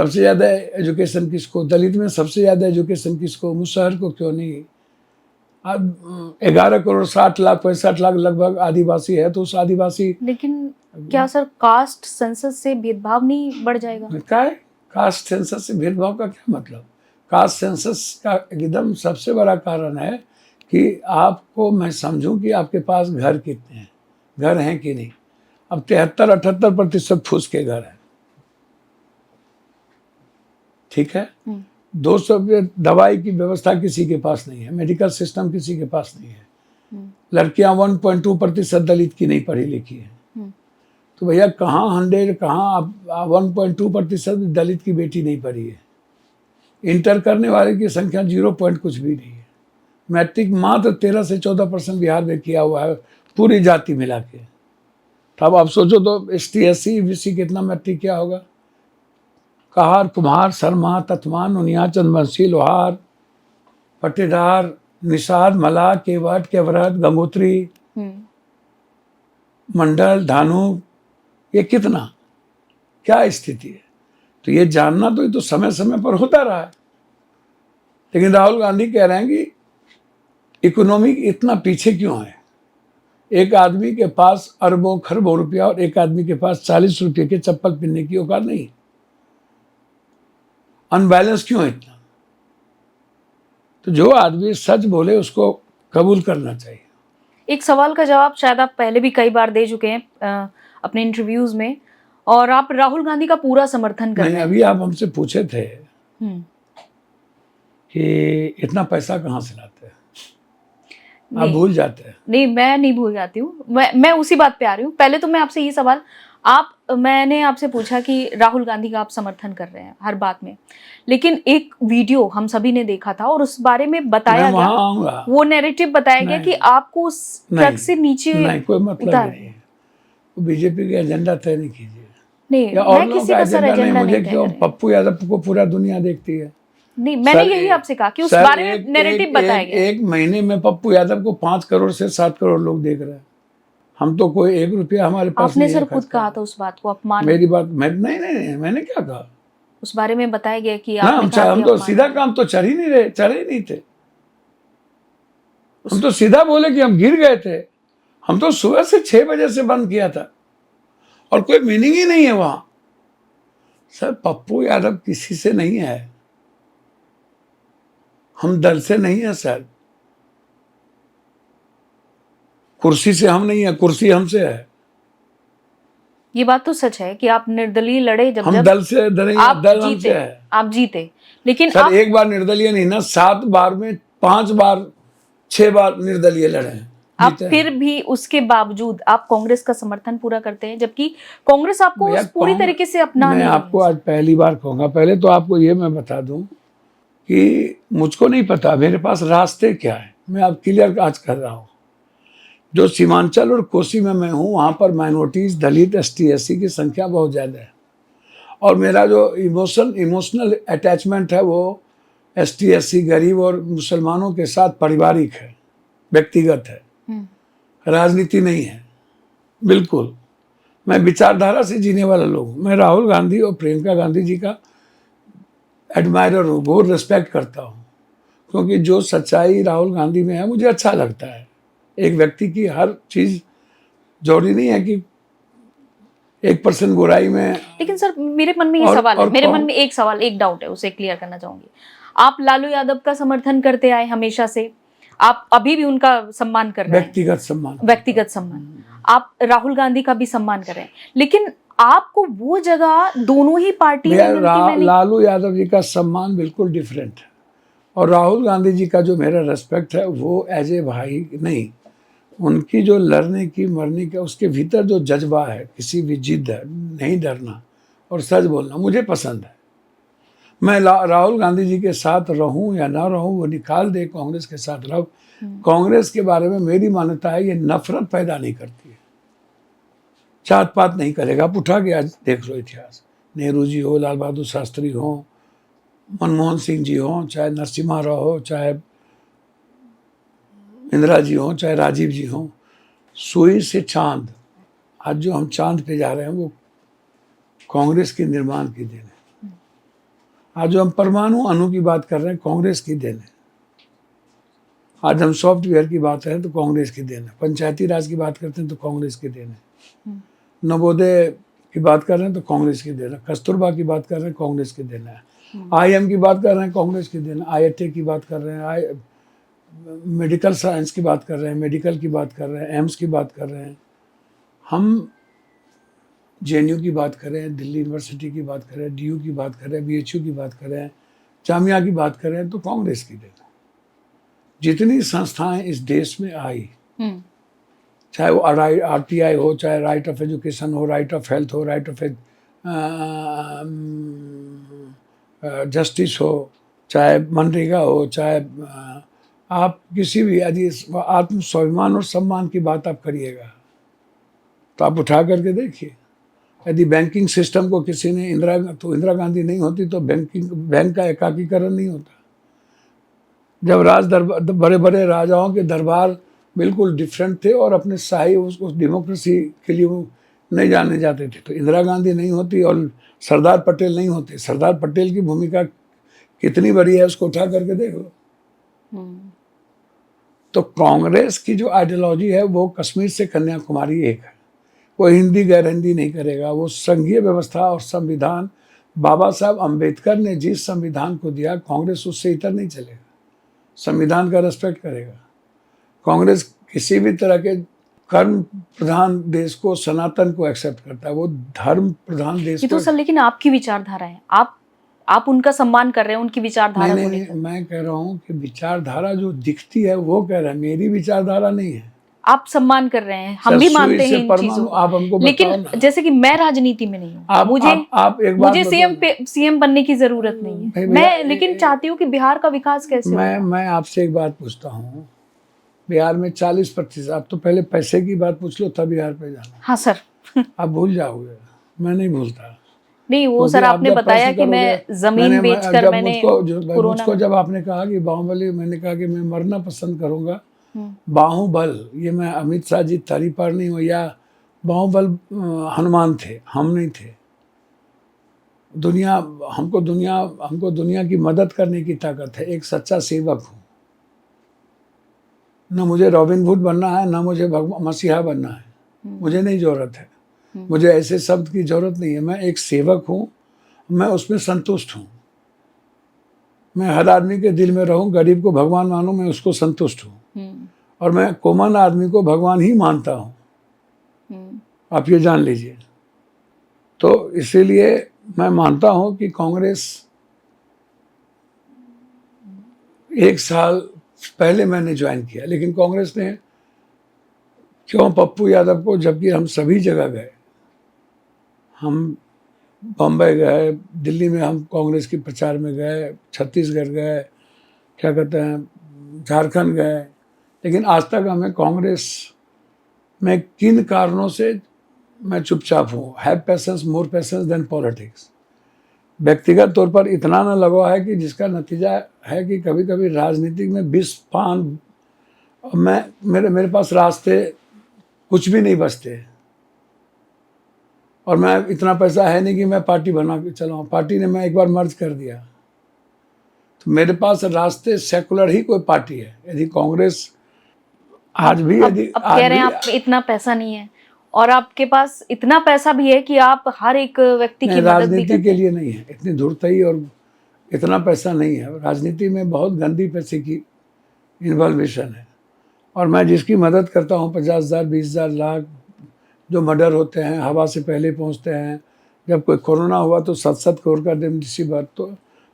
ज़्यादा एजुकेशन किसको, दलित में सबसे ज़्यादा एजुकेशन किसको, मुसहर को क्यों नहीं। अब 11 करोड़ 60 लाख 65 लाख लगभग आदिवासी है, तो उस आदिवासी, लेकिन क्या सर कास्ट सेंसस से भेदभाव नहीं बढ़ जाएगा? क्या है कास्ट सेंसस से भेदभाव का क्या मतलब? कास्ट सेंसस का एकदम सबसे बड़ा कारण है कि आपको मैं समझूं कि आपके पास घर कितने हैं, घर हैं कि नहीं। अब 73-78% फूस के घर हैं, ठीक है। 200 दवाई की व्यवस्था किसी के पास नहीं है, मेडिकल सिस्टम किसी के पास नहीं है। लड़कियां 1.2% दलित की नहीं पढ़ी लिखी है, तो भैया कहाँ 1.2% दलित की बेटी नहीं पढ़ी है। इंटर करने वाले की संख्या 0 पॉइंट कुछ भी नहीं है। मैट्रिक मात्र 13 से 14% बिहार में किया हुआ है पूरी जाति मिला के। तो अब आप सोचो तो एसटी एससी ईबीसी कितना मैट्रिक किया होगा? कहार, कुम्हार, शर्मा, तत्मान, उनिया, चंद्रवंशी, लोहार, पट्टेदार, निषाद, मलाह, केवट, केवरत, गंगोत्री, मंडल, धानु, ये कितना, क्या स्थिति है? तो ये जानना तो ये तो समय समय पर होता रहा है। लेकिन राहुल गांधी कह रहे हैं कि इकोनॉमी इतना पीछे क्यों है? एक आदमी के पास अरबों खरबों रुपया और एक आदमी के पास 40 रुपये के चप्पल पहनने की औकात नहीं। अनबैलेंस क्यों है इतना? तो जो आदमी सच बोले उसको कबूल करना चाहिए। एक सवाल का जवाब शायद आप पहले भी कई बार दे चुके हैं अपने इंटरव्यूज में, और आप राहुल गांधी का पूरा समर्थन कर रहे हैं। अभी आप हमसे पूछे थे कि इतना पैसा कहाँ से लाते हैं, आप भूल जाते हैं। नहीं, मैं नहीं भूल जाती हूँ, मैं उसी बात पे आ रही हूँ। पहले तो मैं आपसे ये सवाल, मैंने आपसे पूछा कि राहुल गांधी का आप समर्थन कर रहे हैं हर बात में, लेकिन एक वीडियो हम सभी ने देखा था और उस बारे में बताया गया, वो नैरेटिव बताया गया कि आपको उस ट्रक से नीचे नहीं, कोई मतलब नहीं है। बीजेपी का एजेंडा तय नहीं कीजिए। नहीं, और लोगों का एजेंडा नहीं, मुझे क्यों, पप्पू यादव को पूरा दुनिया देखती है। नहीं, मैंने यही आपसे कहा कि उस बारे में नैरेटिव बताया गया। एक महीने में पप्पू यादव को 5 करोड़ से 7 करोड़ लोग देख रहे हैं। हम तो कोई 1 रुपया हमारे पास आपने सर खुद कहा था उस बात को अपमान। मेरी बात नहीं, मैंने क्या कहा? उस बारे में बताया गया कि हम तो सीधा काम तो चल ही नहीं थे। हम तो सीधा बोले कि हम गिर गए थे। हम तो सुबह से 6 बजे से बंद किया था और कोई मीनिंग ही नहीं है वहां। सर पप्पू यादव किसी से नहीं है, हम दल से नहीं है सर, कुर्सी से हम नहीं है, कुर्सी हमसे है। ये बात तो सच है कि आप निर्दलीय लड़े, जब हम दल से दल हमसे है। आप जीते, लेकिन सर एक बार निर्दलीय नहीं ना, 7 बार में 5 बार 6 बार निर्दलीय लड़े हैं। आप जीते हैं। फिर भी उसके बावजूद आप कांग्रेस का समर्थन पूरा करते हैं, जबकि कांग्रेस आपको भैया, पूरी तरीके से अपना मैं नहीं रही आपको है। आज पहली बार कहूँगा। पहले तो आपको ये मैं बता दूं कि मुझको नहीं पता मेरे पास रास्ते क्या है। मैं अब क्लियर आज कर रहा हूँ। जो सीमांचल और कोसी में मैं हूँ, वहाँ पर माइनॉरिटीज, दलित, ST SC की संख्या बहुत ज़्यादा है। और मेरा जो इमोशनल अटैचमेंट है वो ST SC, गरीब और मुसलमानों के साथ पारिवारिक है, व्यक्तिगत है, राजनीति नहीं है। बिल्कुल मैं विचारधारा से जीने वाला लोग हूँ। मैं राहुल गांधी और प्रियंका गांधी जी का एडमायरर हूँ, बहुत रिस्पेक्ट करता हूँ, क्योंकि जो सच्चाई राहुल गांधी में है मुझे अच्छा लगता है। एक व्यक्ति की हर चीज जरूरी नहीं है कि 1% बुराई में। लेकिन सर मेरे मन में ये और- सवाल है, और मेरे कौन- मन में एक सवाल, एक डाउट है, उसे क्लियर करना चाहूंगी। आप लालू यादव का समर्थन करते आए हमेशा से, आप अभी भी उनका सम्मान कर रहे हैं, व्यक्तिगत सम्मान, व्यक्तिगत सम्मान। आप राहुल गांधी का भी सम्मान कर रहे हैं, लेकिन आपको वो जगह दोनों ही पार्टी में मिलती मैंने। लालू यादव जी का सम्मान बिल्कुल डिफरेंट है, और राहुल गांधी जी का जो मेरा रेस्पेक्ट है वो एज ए भाई नहीं, उनकी जो लड़ने की मरने का उसके भीतर जो जज्बा है, किसी भी जिद है, नहीं डरना और सच बोलना, मुझे पसंद है। मैं राहुल गांधी जी के साथ रहूं या ना रहूं, वो निकाल दे, कांग्रेस के साथ रहूं। कांग्रेस के बारे में मेरी मान्यता है ये नफरत पैदा नहीं करती है, जात पात नहीं करेगा। आप उठा के आज देख लो इतिहास, नेहरू जी हो, लाल बहादुर शास्त्री हो, मनमोहन सिंह जी हो, चाहे नरसिम्हा राव हो, चाहे इंदिरा जी हो, चाहे राजीव जी हो, सुई से चांद, आज जो हम चांद पे जा रहे हैं वो कांग्रेस के निर्माण की देन है। आज जो हम परमाणु अणु की बात कर रहे हैं कांग्रेस की देन है। आज हम सॉफ्टवेयर की बात करें तो कांग्रेस की देन है। पंचायती राज की बात करते हैं तो कांग्रेस की देन है। नवोदय की बात कर रहे हैं तो कांग्रेस की देन है। कस्तूरबा की बात कर रहे हैं कांग्रेस की देन है। IIM की बात कर रहे हैं कांग्रेस की देन है। IIT की बात कर रहे हैं, मेडिकल साइंस की बात कर रहे हैं, मेडिकल की बात कर रहे हैं, एम्स की बात कर रहे हैं, हम JNU की बात करें, दिल्ली यूनिवर्सिटी की बात करें, DU की बात करें, BHU की बात करें, जामिया की बात करें तो कांग्रेस की देन। जितनी संस्थाएं इस देश में आई, चाहे वो RTI हो, चाहे राइट ऑफ एजुकेशन हो, राइट ऑफ हेल्थ हो, राइट ऑफ जस्टिस हो, चाहे मनरेगा हो, चाहे आप किसी भी यदि आत्म स्वाभिमान और सम्मान की बात आप करिएगा तो आप उठा करके देखिए। यदि बैंकिंग सिस्टम को किसी ने इंदिरा गांधी नहीं होती तो बैंक का एकाकीकरण नहीं होता। जब बड़े बड़े राजाओं के दरबार बिल्कुल डिफरेंट थे और अपने शाही उस डेमोक्रेसी के लिए वो नहीं जाने जाते थे, तो इंदिरा गांधी नहीं होती और सरदार पटेल नहीं होते। सरदार पटेल की भूमिका कितनी बड़ी है उसको उठा करके देख लो। तो कांग्रेस की जो आइडियोलॉजी है वो कश्मीर से कन्याकुमारी एक है। वो हिंदी गैर हिंदी नहीं करेगा, वो संघीय व्यवस्था और संविधान, बाबा साहब अम्बेडकर ने जिस संविधान को दिया कांग्रेस उससे इतर नहीं चलेगा। संविधान का रेस्पेक्ट करेगा। कांग्रेस किसी भी तरह के कर्म प्रधान देश को, सनातन को एक्सेप्ट करता है, वो धर्म प्रधान देश ये तो को। सर लेकिन आपकी विचारधारा है, आप उनका सम्मान कर रहे हैं, उनकी विचारधारा को नहीं, लेकर। मैं कह रहा हूँ कि विचारधारा जो दिखती है वो कह रहा है, मेरी विचारधारा नहीं है। आप सम्मान कर रहे हैं, हम भी मानते हैं इन चीजों को। आप हमको लेकिन जैसे कि मैं राजनीति में नहीं हूँ, मुझे सीएम बनने की जरूरत नहीं है। मैं लेकिन चाहती हूँ कि बिहार का विकास कैसे हो। मैं आपसे एक बात पूछता हूँ, बिहार में 40%, आप तो पहले पैसे की बात पूछ लो तब बिहार पे जाना। हाँ सर। आप भूल जाओगे, मैं नहीं भूलता। नहीं वो सर आपने बताया कि मैं जमीन बेचकर मैंने मुझको जब आपने कहा कि बाहुबली, मैंने कहा कि मैं मरना पसंद करूंगा। बाहुबल, ये मैं अमित शाह जी तारीफ पर नहीं हूँ, या बाहुबल हनुमान थे, हम नहीं थे। हमको दुनिया की मदद करने की ताकत है, एक सच्चा सेवक हूँ। न मुझे रॉबिन हुड बनना है, न मुझे मसीहा बनना है, मुझे नहीं जरूरत है। मुझे ऐसे शब्द की जरूरत नहीं है। मैं एक सेवक हूँ, मैं उसमें संतुष्ट हूँ। मैं हर आदमी के दिल में रहूं, गरीब को भगवान मानूं, मैं उसको संतुष्ट हूँ। और मैं कॉमन आदमी को भगवान ही मानता हूँ, आप ये जान लीजिए। तो इसीलिए मैं मानता हूँ कि कांग्रेस, 1 साल पहले मैंने ज्वाइन किया, लेकिन कांग्रेस ने क्यों पप्पू यादव को, जबकि हम सभी जगह गए, हम बम्बई गए, दिल्ली में हम कांग्रेस के प्रचार में गए, छत्तीसगढ़ गए, क्या कहते हैं झारखंड गए, लेकिन आज तक हमें कांग्रेस में किन कारणों से मैं चुपचाप हूँ। Have patience, more patience than politics. व्यक्तिगत तौर पर इतना न लगा है कि जिसका नतीजा है कि कभी कभी राजनीति में विष पान, मेरे पास रास्ते कुछ भी नहीं बचते, और मैं इतना पैसा है नहीं कि मैं पार्टी बना के चलाऊँ। पार्टी ने मैं एक बार मर्ज कर दिया, तो मेरे पास रास्ते सेकुलर ही कोई पार्टी है। यदि कांग्रेस आज भी, यदि अब कह रहे हैं आप इतना पैसा नहीं है, और आपके पास इतना पैसा भी है कि आप हर एक व्यक्ति की मदद भी राजनीति करते के हैं। लिए नहीं है, इतनी धूर्तई और इतना पैसा नहीं है। राजनीति में बहुत गंदी पैसे की इन्वॉल्वेशन है, और मैं जिसकी मदद करता हूँ 50,000, 20,000, लाख, जो मर्डर होते हैं हवा से पहले पहुँचते हैं। जब कोई कोरोना हुआ तो 7-7 करोड़ का रेमडेसिविर, तो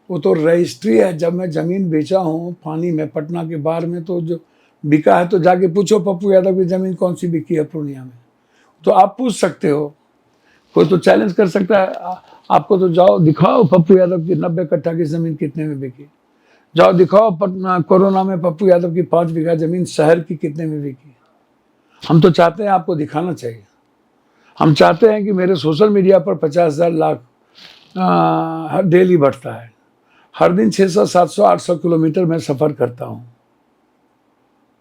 वो तो रजिस्ट्री है। जब मैं ज़मीन बेचा हूँ पानी में, पटना के बार में, तो जो बिका है, तो जाके पूछो पप्पू यादव की ज़मीन कौन सी बिकी है पूर्णिया में, तो आप पूछ सकते हो। कोई तो चैलेंज कर सकता है आपको, तो जाओ दिखाओ पप्पू यादव की 90 कट्ठा की ज़मीन कितने में बिकी। जाओ दिखाओ कोरोना में पप्पू यादव की 5 बीघा ज़मीन शहर की कितने में बिकी। हम तो चाहते हैं, आपको दिखाना चाहिए। हम चाहते हैं कि मेरे सोशल मीडिया पर 50,000 लाख हर डेली बढ़ता है। हर दिन 600, 700, 800 किलोमीटर मैं सफ़र करता हूँ।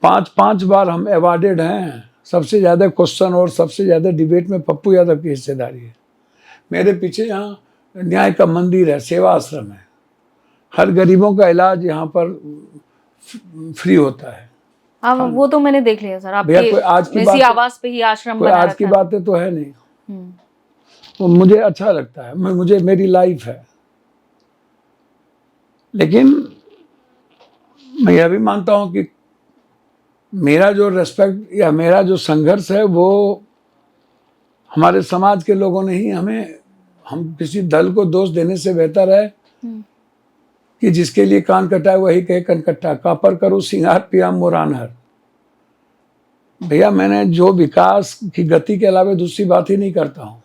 5 बार हम अवार्डेड हैं। सबसे ज़्यादा क्वेश्चन और सबसे ज़्यादा डिबेट में पप्पू यादव की हिस्सेदारी है। मेरे पीछे यहाँ न्याय का मंदिर है, सेवा आश्रम है, हर गरीबों का इलाज यहाँ पर फ्री होता है। हाँ, वो तो मैंने देख लिया सर, भैया कोई आज की आपके इसी आवास पे ही आश्रम कोई बना आज की रखा है। बातें तो है नहीं। तो मुझे अच्छा लगता है, मुझे मेरी लाइफ है। लेकिन मैं यह भी मानता हूँ कि मेरा जो रेस्पेक्ट या मेरा जो संघर्ष है, वो हमारे समाज के लोगों ने ही हम किसी दल को दोष देने से बेहतर है कि जिसके लिए कान कटा है वही कहे कनकट्टा, कापर करूँ सिंगार पिया मोरानहर। भैया मैंने जो विकास की गति के अलावा दूसरी बात ही नहीं करता हूँ।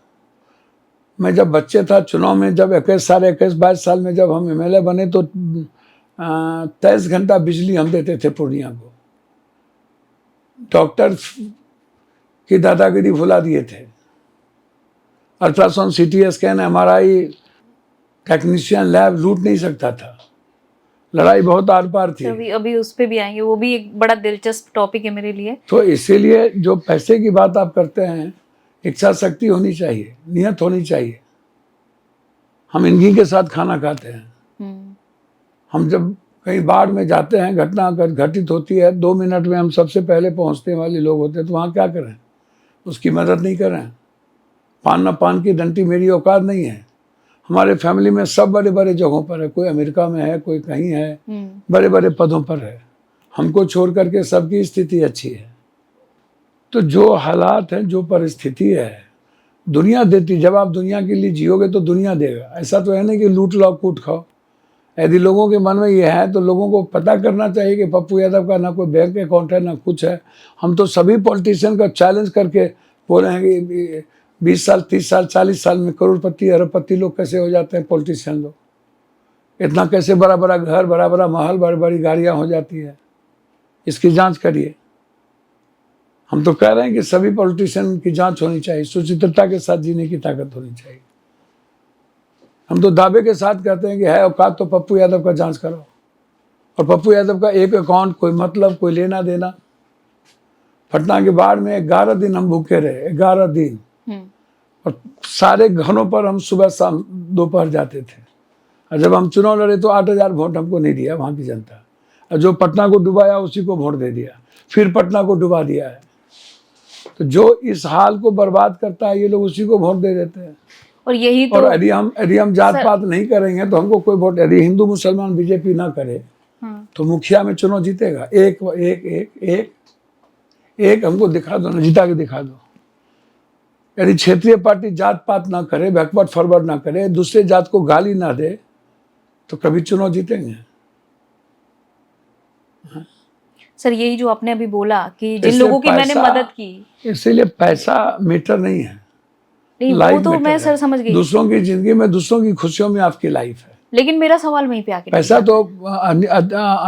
मैं जब बच्चे था, चुनाव में जब 21-22 साल में जब हम MLA बने, तो 23 घंटा बिजली हम देते थे पूर्णिया को। डॉक्टर की दादागिरी भुला दिए थे। Ultrasound, CT scan, MRI, technician lab लूट नहीं सकता था। लड़ाई बहुत आर पार थी। अभी उस पे भी आएंगे, वो भी एक बड़ा दिलचस्प टॉपिक है मेरे लिए। तो इसीलिए जो पैसे की बात आप करते हैं, इच्छा शक्ति होनी चाहिए, नियत होनी चाहिए। हम इन्हीं के साथ खाना खाते हैं। हम जब कहीं बाढ़ में जाते हैं, घटना अगर घटित होती है, 2 मिनट में हम सबसे पहले पहुंचने वाले लोग होते हैं, तो वहाँ क्या करें? उसकी मदद नहीं करें। पान न पान की डंटी मेरी औकात नहीं है। हमारे फैमिली में सब बड़े बड़े जगहों पर है, कोई अमेरिका में है, कोई कहीं है, बड़े बड़े पदों पर है। हमको छोड़ करके सबकी स्थिति अच्छी है। तो जो हालात हैं, जो परिस्थिति है, दुनिया देती। जब आप दुनिया के लिए जियोगे तो दुनिया देगा। ऐसा तो है नहीं कि लूट लाओ कूट खाओ। यदि लोगों के मन में ये है, तो लोगों को पता करना चाहिए कि पप्पू यादव का ना कोई बैंक अकाउंट है, ना कुछ है। हम तो सभी पॉलिटिशियन का चैलेंज करके बोल रहे हैं कि 20 साल, 30 साल, 40 साल में करोड़पति, अरबपति लोग कैसे हो जाते हैं पॉलिटिशियन लोग। इतना कैसे बड़ा बड़ा घर, बड़ा बड़ा महल, बड़ी बड़ी गाड़ियाँ हो जाती है। इसकी जांच करिए। हम तो कह रहे हैं कि सभी पॉलिटिशियन की जांच होनी चाहिए, सुचित्रता के साथ जीने की ताकत होनी चाहिए। हम तो दावे के साथ कहते हैं कि है औकात तो पप्पू यादव का जांच करो। और पप्पू यादव का एक अकाउंट, कोई मतलब, कोई लेना देना। पटना के बाढ़ में 11 दिन हम भूखे रहे, 11 दिन। और सारे घरों पर हम सुबह शाम दोपहर जाते थे। और जब हम चुनाव लड़े तो 8,000 वोट हमको नहीं दिया वहाँ की जनता। और जो पटना को डुबाया उसी को वोट दे दिया, फिर पटना को डुबा दिया है। तो जो इस हाल को बर्बाद करता है, ये लोग उसी को वोट दे देते हैं। और यही तो, और यदि हम जात पात नहीं करेंगे तो हमको कोई वोट, यदि हिंदू मुसलमान बीजेपी ना करे तो मुखिया में चुनाव जीतेगा। एक हमको दिखा दो ना, जिता के दिखा दो। यदि क्षेत्रीय पार्टी जात पात ना करे, बैकवर्ड फॉरवर्ड ना करे, दूसरे जात को गाली ना दे, तो कभी चुनाव जीतेंगे? सर यही जो आपने अभी बोला कि जिन इससे लोगों की मैंने पैसा- मदद की, इसीलिए पैसा मैटर नहीं है, नहीं वो लाइफ तो मैं मैटर सर है। समझ गई, दूसरों की जिंदगी में, दूसरों की खुशियों में आपकी लाइफ है। लेकिन मेरा सवाल वहीं पे आके पैसा तो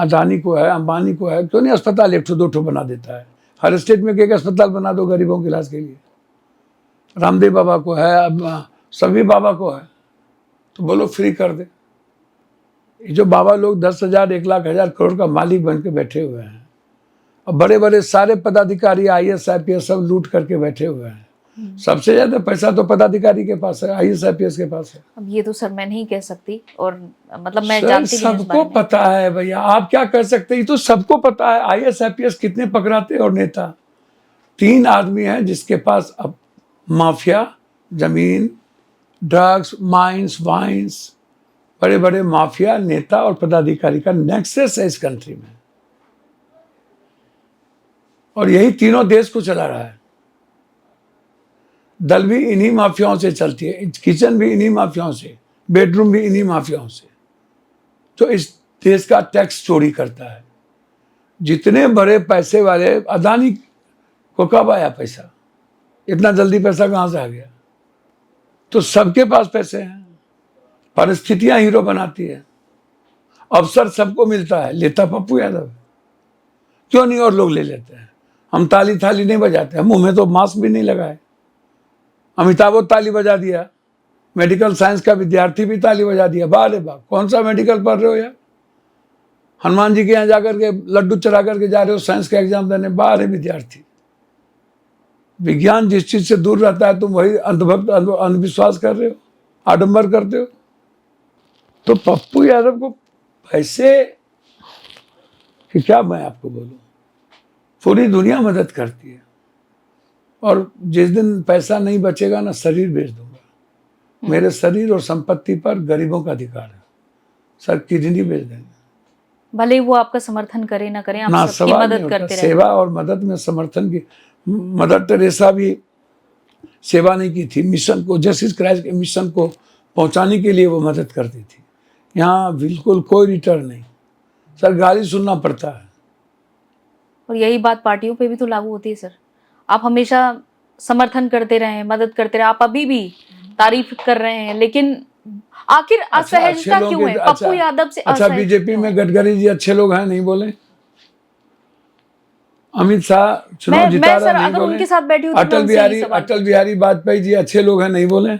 अदानी को है, अंबानी को है, क्यों नहीं अस्पताल एक ठो दो ठो बना देता है? हर स्टेट में एक अस्पताल बना दो गरीबों के इलाज के लिए। रामदेव बाबा को है, अब सभी बाबा को है, तो बोलो फ्री कर दे। ये जो बाबा लोग 10,000, 1,00,000, 1,000 करोड़ का मालिक बन के बैठे हुए हैं, और बड़े बड़े सारे पदाधिकारी IAS IPS सब लूट करके बैठे हुए हैं। सबसे ज्यादा पैसा तो पदाधिकारी के पास है, IAS IPS के पास है। अब ये तो सर मैं नहीं कह सकती, और मतलब मैं सर, जानती नहीं हूँ इस सबको बारे में। पता है भैया, आप क्या कर सकते हैं? ये तो सबको पता है। IAS IPS कितने पकड़ाते हैं, और नेता 3 आदमी हैं जिसके पास अब माफिया, जमीन, ड्रग्स, माइंस, वाइंस, बड़े बड़े माफिया नेता और पदाधिकारी का नेक्सस है इस कंट्री में, और यही तीनों देश को चला रहा है। दल भी इन्हीं माफियाओं से चलती है, किचन भी इन्हीं माफियाओं से, बेडरूम भी इन्हीं माफियाओं से, जो इस देश का टैक्स चोरी करता है। जितने बड़े पैसे वाले, अदानी को कब आया पैसा? इतना जल्दी पैसा कहां से आ गया? तो सबके पास पैसे हैं, परिस्थितियां हीरो बनाती है, अवसर सबको मिलता है, लेता पप्पू यादव है। क्यों नहीं और लोग ले लेते हैं? हम ताली थाली नहीं बजाते, हम मुंह में तो मास्क भी नहीं लगाए। अमिताभ ताली बजा दिया, मेडिकल साइंस का विद्यार्थी भी ताली बजा दिया। वाह रे वाह, कौन सा मेडिकल पढ़ रहे हो यार? हनुमान जी के यहाँ जाकर के लड्डू चढ़ा करके जा रहे हो साइंस का एग्जाम देने। वाह रे विद्यार्थी, विज्ञान जिस चीज से दूर रहता है तुम वही अंधभक्त, अंधविश्वास कर रहे हो, आडंबर करते हो। तो पप्पू यादव को पैसे कि क्या मैं आपको बोलूं, पूरी दुनिया मदद करती है, और जिस दिन पैसा नहीं बचेगा ना, शरीर बेच दूंगा। मेरे शरीर और संपत्ति पर गरीबों का अधिकार है। सर, किडनी बेच देंगे, भले ही वो आपका समर्थन करे ना करे, आप ना सबकी सवाल नहीं मदद होता। करते रहे। सेवा और मदद में समर्थन की, मदर टेरेसा भी सेवा नहीं की थी, मिशन को, जस्टिस क्राइस्ट के मिशन को पहुंचाने के लिए वो मदद करती थी। यहाँ बिल्कुल कोई रिटर्न नहीं सर, गाली सुनना पड़ता है। और यही बात पार्टियों पे भी तो लागू होती है सर। आप हमेशा समर्थन करते रहे, मदद करते रहे, आप अभी भी तारीफ कर रहे हैं, लेकिन आखिर असहजता क्यों है पप्पू यादव से? अच्छा, बीजेपी में गडकरी जी अच्छे लोग हैं, नहीं बोले? अमित शाह चुनाव जिता रहा, नहीं बोले? उनके साथ बैठी हूँ तो अटल बिहारी वाजपेयी जी अच्छे लोग हैं, नहीं बोले?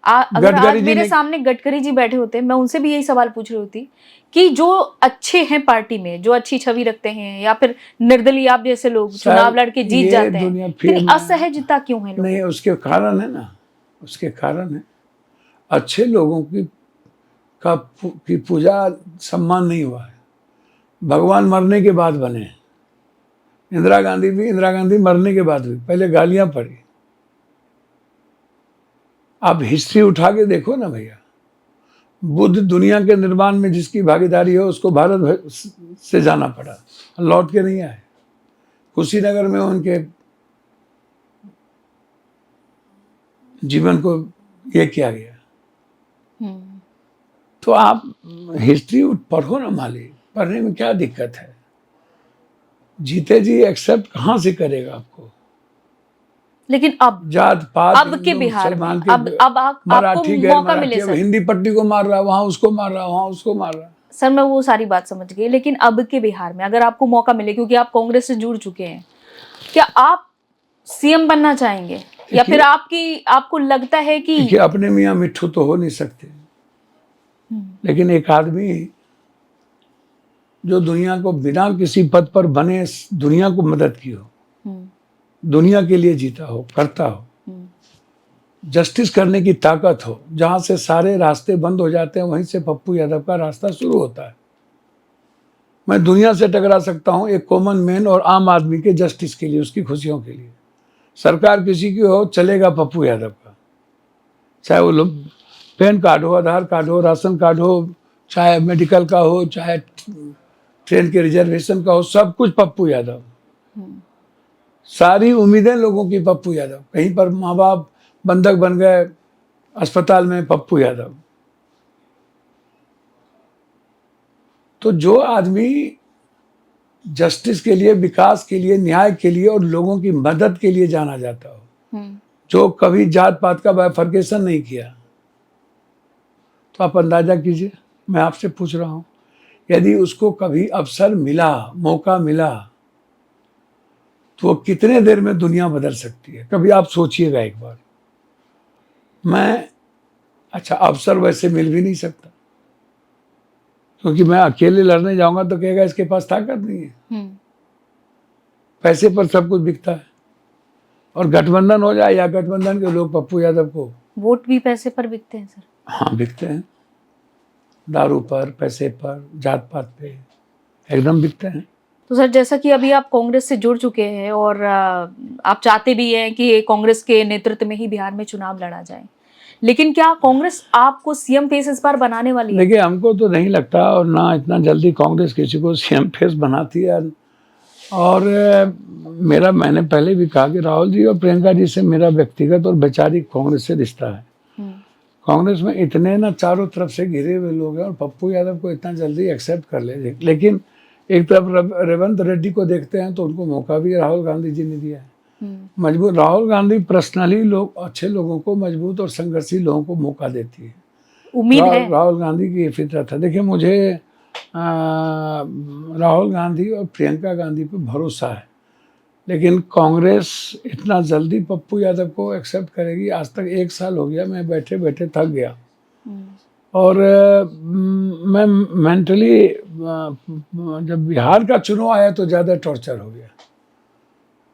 अगर आज मेरे सामने गडकरी जी बैठे होते, मैं उनसे भी यही सवाल पूछ रही होती कि जो अच्छे हैं पार्टी में, जो अच्छी छवि रखते हैं, या फिर निर्दलीय आप जैसे लोग चुनाव लड़के जीत जाते हैं, लेकिन असहजता क्यों है? नहीं, उसके कारण है ना, उसके कारण है अच्छे लोगों की पूजा सम्मान नहीं हुआ है। भगवान मरने के बाद बने। इंदिरा गांधी मरने के बाद हुई, पहले गालियां पड़ी। आप हिस्ट्री उठा के देखो ना भैया, बुद्ध दुनिया के निर्माण में जिसकी भागीदारी हो उसको भारत से जाना पड़ा, लौट के नहीं आए। कुशीनगर में उनके जीवन को ये किया गया। तो आप हिस्ट्री पढ़ो ना मालिक, पढ़ने में क्या दिक्कत है? जीते जी एक्सेप्ट कहाँ से करेगा आपको? लेकिन अब जात पात, अब के बिहार में अब मराठी, आपको मौका मिले सर, हिंदी पट्टी को मार रहा है, वहां उसको मार रहा है, वहां उसको मार रहा है। सर मैं वो सारी बात समझ गई, लेकिन अब के बिहार में अगर आपको मौका मिले, क्योंकि आप कांग्रेस से जुड़ चुके हैं, क्या आप सीएम बनना चाहेंगे, या फिर आपको लगता है कि अपने मियाँ मिट्ठू तो हो नहीं सकते, लेकिन एक आदमी जो दुनिया को बिना किसी पद पर बने दुनिया को मदद की हो, दुनिया के लिए जीता हो, करता हो, जस्टिस करने की ताकत हो, जहां से सारे रास्ते बंद हो जाते हैं वहीं से पप्पू यादव का रास्ता शुरू होता है। मैं दुनिया से टकरा सकता हूं एक कॉमन मैन और आम आदमी के जस्टिस के लिए, उसकी खुशियों के लिए। सरकार किसी की हो, चलेगा पप्पू यादव का, चाहे वो पैन कार्ड हो, आधार कार्ड हो, राशन कार्ड हो, चाहे मेडिकल का हो, चाहे ट्रेन के रिजर्वेशन का हो, सब कुछ पप्पू यादव। सारी उम्मीदें लोगों की पप्पू यादव। कहीं पर माँ बाप बंधक बन गए अस्पताल में, पप्पू यादव। तो जो आदमी जस्टिस के लिए, विकास के लिए, न्याय के लिए और लोगों की मदद के लिए जाना जाता हो, जो कभी जात पात का बाइफर्केशन नहीं किया, तो आप अंदाजा कीजिए, मैं आपसे पूछ रहा हूं, यदि उसको कभी अवसर मिला, मौका मिला, तो वो कितने देर में दुनिया बदल सकती है? कभी आप सोचिएगा एक बार। अच्छा, अवसर वैसे मिल भी नहीं सकता, क्योंकि मैं अकेले लड़ने जाऊंगा तो कहेगा इसके पास ताकत नहीं है। पैसे पर सब कुछ बिकता है, और गठबंधन हो जाए या गठबंधन के लोग पप्पू यादव को, वोट भी पैसे पर बिकते हैं सर। हाँ, बिकते हैं, दारू पर, पैसे पर, जात पात पे एकदम बिकते हैं। तो सर, जैसा कि अभी आप कांग्रेस से जुड़ चुके हैं और आप चाहते भी हैं कि कांग्रेस के नेतृत्व में ही बिहार में चुनाव लड़ा जाए, लेकिन क्या कांग्रेस आपको सीएम फेस इस बार बनाने वाली है? देखिए, हमको तो नहीं लगता, और ना इतना जल्दी कांग्रेस किसी को सीएम फेस बनाती है। और मैंने पहले भी कहा कि राहुल जी और प्रियंका जी से मेरा व्यक्तिगत और वैचारिक कांग्रेस से रिश्ता है। कांग्रेस में इतने ना चारों तरफ से घिरे हुए लोग हैं, और पप्पू यादव को इतना जल्दी एक्सेप्ट कर ले, लेकिन एक तरफ रेवंत रेड्डी को देखते हैं तो उनको मौका भी राहुल गांधी जी ने दिया है। मजबूत राहुल गांधी पर्सनली अच्छे लोगों को, मजबूत और संघर्षी लोगों को मौका देती है। उम्मीद है राहुल गांधी की ये फितरत है। देखिए, मुझे राहुल गांधी और प्रियंका गांधी पे भरोसा है, लेकिन कांग्रेस इतना जल्दी पप्पू यादव को एक्सेप्ट करेगी? आज तक 1 साल हो गया, मैं बैठे बैठे थक गया, और मैं मेंटली, जब बिहार का चुनाव आया तो ज़्यादा टॉर्चर हो गया।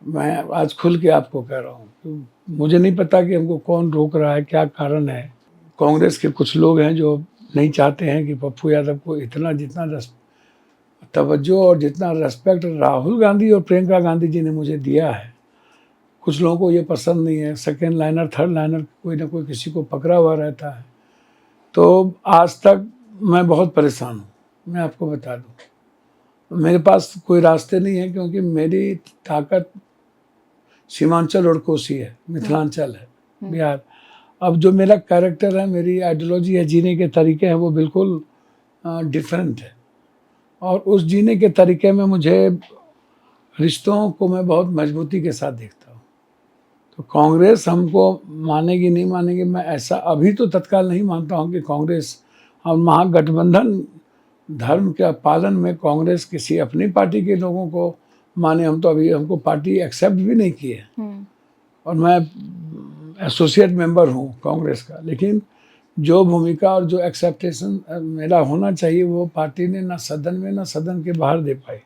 मैं आज खुल के आपको कह रहा हूँ, तो मुझे नहीं पता कि हमको कौन रोक रहा है, क्या कारण है। कांग्रेस के कुछ लोग हैं जो नहीं चाहते हैं कि पप्पू यादव को इतना, जितना तवज्जो और जितना रेस्पेक्ट राहुल गांधी और प्रियंका गांधी जी ने मुझे दिया है, कुछ लोगों को ये पसंद नहीं है। सेकेंड लाइनर, थर्ड लाइनर, कोई ना कोई किसी को पकड़ा हुआ रहता है। तो आज तक मैं बहुत परेशान हूँ, मैं आपको बता दूँ। मेरे पास कोई रास्ते नहीं है, क्योंकि मेरी ताकत सीमांचल और कोसी है, मिथिलांचल है, बिहार। अब जो मेरा कैरेक्टर है, मेरी आइडियोलॉजी है, जीने के तरीके हैं, वो बिल्कुल डिफरेंट है। और उस जीने के तरीके में मुझे रिश्तों को मैं बहुत मजबूती के साथ देखता हूँ। तो कांग्रेस हमको मानेगी नहीं मानेगी, मैं ऐसा अभी तो तत्काल नहीं मानता हूँ कि कांग्रेस और महागठबंधन धर्म के पालन में कांग्रेस किसी अपनी पार्टी के लोगों को माने। हम तो अभी, हमको पार्टी एक्सेप्ट भी नहीं की है, और मैं एसोसिएट मेंबर हूँ कांग्रेस का, लेकिन जो भूमिका और जो एक्सेप्टेशन मेरा होना चाहिए वो पार्टी ने ना सदन में ना सदन के बाहर दे पाई।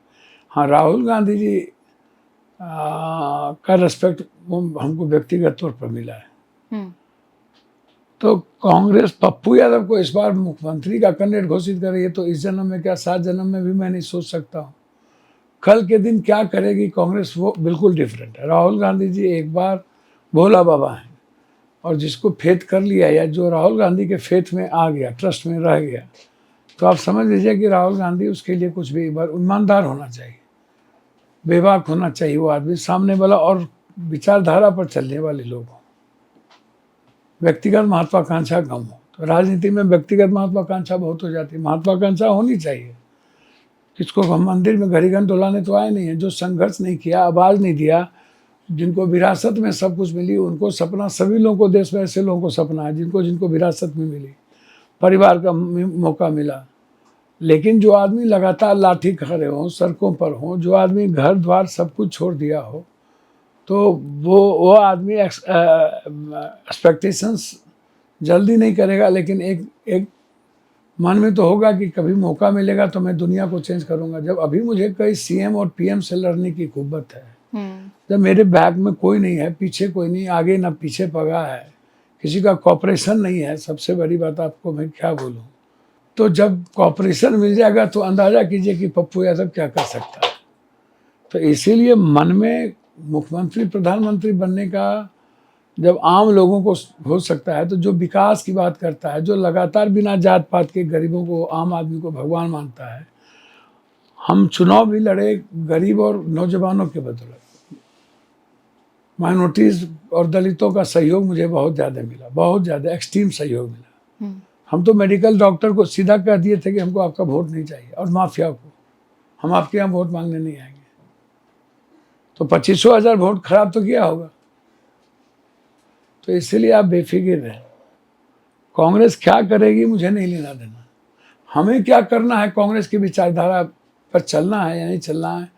हाँ, राहुल गांधी जी का रेस्पेक्ट हमको व्यक्तिगत तौर पर मिला है। तो कांग्रेस पप्पू यादव को इस बार मुख्यमंत्री का कैंडिडेट घोषित कर रही है, तो इस जन्म में क्या 7 जन्म में भी मैं नहीं सोच सकता हूँ। कल के दिन क्या करेगी कांग्रेस, वो बिल्कुल डिफरेंट है। राहुल गांधी जी एक बार भोला बाबा हैं, और जिसको फेथ कर लिया, या जो राहुल गांधी के फेथ में आ गया, ट्रस्ट में रह गया, तो आप समझ लीजिए कि राहुल गांधी, उसके लिए कुछ भी, ईमानदार होना चाहिए, बेबाक होना चाहिए वो आदमी, सामने वाला, और विचारधारा पर चलने वाले लोग हों, व्यक्तिगत महत्वाकांक्षा कम हो। तो राजनीति में व्यक्तिगत महत्वाकांक्षा बहुत हो जाती है, महत्वाकांक्षा होनी चाहिए। किसको हम मंदिर में घड़ी घंट डुलाने तो आए नहीं है। जो संघर्ष नहीं किया, आवाज़ नहीं दिया, जिनको विरासत में सब कुछ मिली, उनको सपना, सभी लोगों को देश में ऐसे लोगों को सपना है जिनको विरासत में मिली, परिवार का मौका मिला। लेकिन जो आदमी लगातार लाठी खड़े हों, सड़कों पर हों, जो आदमी घर द्वार सब कुछ छोड़ दिया हो, तो वो आदमी एक्सपेक्टेशंस जल्दी नहीं करेगा, लेकिन एक मन में तो होगा कि कभी मौका मिलेगा तो मैं दुनिया को चेंज करूंगा। जब अभी मुझे कई सीएम और पीएम से लड़ने की कुव्वत है, जब मेरे बैक में कोई नहीं है, पीछे कोई नहीं, आगे ना पीछे पगा है, किसी का कॉपरेशन नहीं है, सबसे बड़ी बात आपको मैं क्या बोलूं, तो जब कॉपरेशन मिल जाएगा तो अंदाजा कीजिए कि पप्पू यादव क्या कर सकता है। तो इसीलिए मन में मुख्यमंत्री, प्रधानमंत्री बनने का जब आम लोगों को हो सकता है, तो जो विकास की बात करता है, जो लगातार बिना जात पात के गरीबों को, आम आदमी को भगवान मानता है। हम चुनाव भी लड़े गरीब और नौजवानों के बदौलत, माइनॉरिटीज़ और दलितों का सहयोग मुझे बहुत ज़्यादा मिला, बहुत ज़्यादा एक्सट्रीम सहयोग मिला। हम तो मेडिकल डॉक्टर को सीधा कह दिए थे कि हमको आपका वोट नहीं चाहिए, और माफिया को हम आपके यहाँ वोट मांगने नहीं आएंगे। तो 25,000 वोट खराब तो किया होगा। तो इसलिए आप बेफिक्र रहें। कांग्रेस क्या करेगी मुझे नहीं लेना देना। हमें क्या करना है, कांग्रेस की विचारधारा पर चलना है या नहीं चलना है,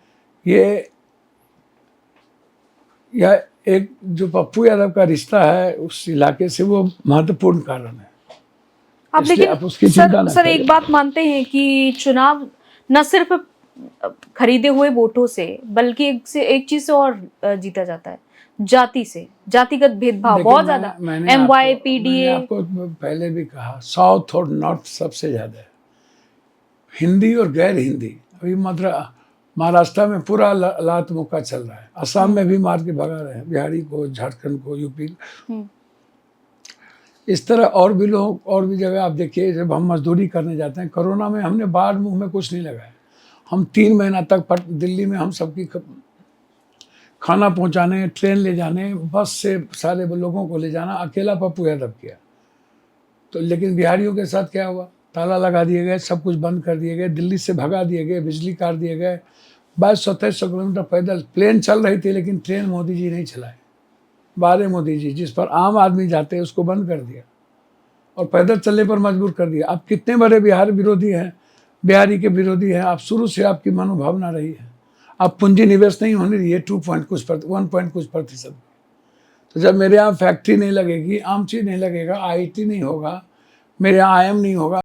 यह एक जो पप्पू यादव का रिश्ता है उस इलाके से, वो महत्वपूर्ण कारण है। आप इसलिए लेकिन आप उसकी चिंता ना सर करें। एक बात मानते हैं कि चुनाव न सिर्फ खरीदे हुए वोटों से बल्कि एक चीज से और जीता जाता है, जाति से, जातिगत भेदभाव देखिए, बहुत ज्यादा। मैंने आपको पहले भी कहा, साउथ और नॉर्थ सबसे ज्यादा है, हिंदी और गैर हिंदी। अभी महाराष्ट्र में पूरा लात मुक्का चल रहा है, असम में भी मार के भगा रहे हैं, बिहारी को, झारखंड को, यूपी को। इस तरह और भी लोग, और भी जगह आप देखिए, जब हम मजदूरी करने जाते हैं, कोरोना में हमने बाहर मुंह में कुछ नहीं लगाया। हम 3 महीना तक दिल्ली में हम सबकी खाना पहुंचाने, ट्रेन ले जाने, बस से सारे लोगों को ले जाना अकेला पप्पू यादव किया। तो लेकिन बिहारियों के साथ क्या हुआ, ताला लगा दिए गए, सब कुछ बंद कर दिए गए, दिल्ली से भगा दिए गए, बिजली काट दिए गए। 2200-2300 किलोमीटर पैदल प्लेन चल रही थी, लेकिन ट्रेन मोदी जी नहीं चलाए। 12 मोदी जी, जिस पर आम आदमी जाते हैं उसको बंद कर दिया और पैदल चलने पर मजबूर कर दिया। आप कितने बड़े बिहार विरोधी हैं, बिहारी के विरोधी हैं आप, शुरू से आपकी मनोभावना रही है। अब पूंजी निवेश नहीं होने दिए 1 पॉइंट कुछ प्रतिशत। तो जब मेरे यहाँ फैक्ट्री नहीं लगेगी, आम चीज नहीं लगेगा, IIT नहीं होगा, मेरे यहाँ IIM नहीं होगा,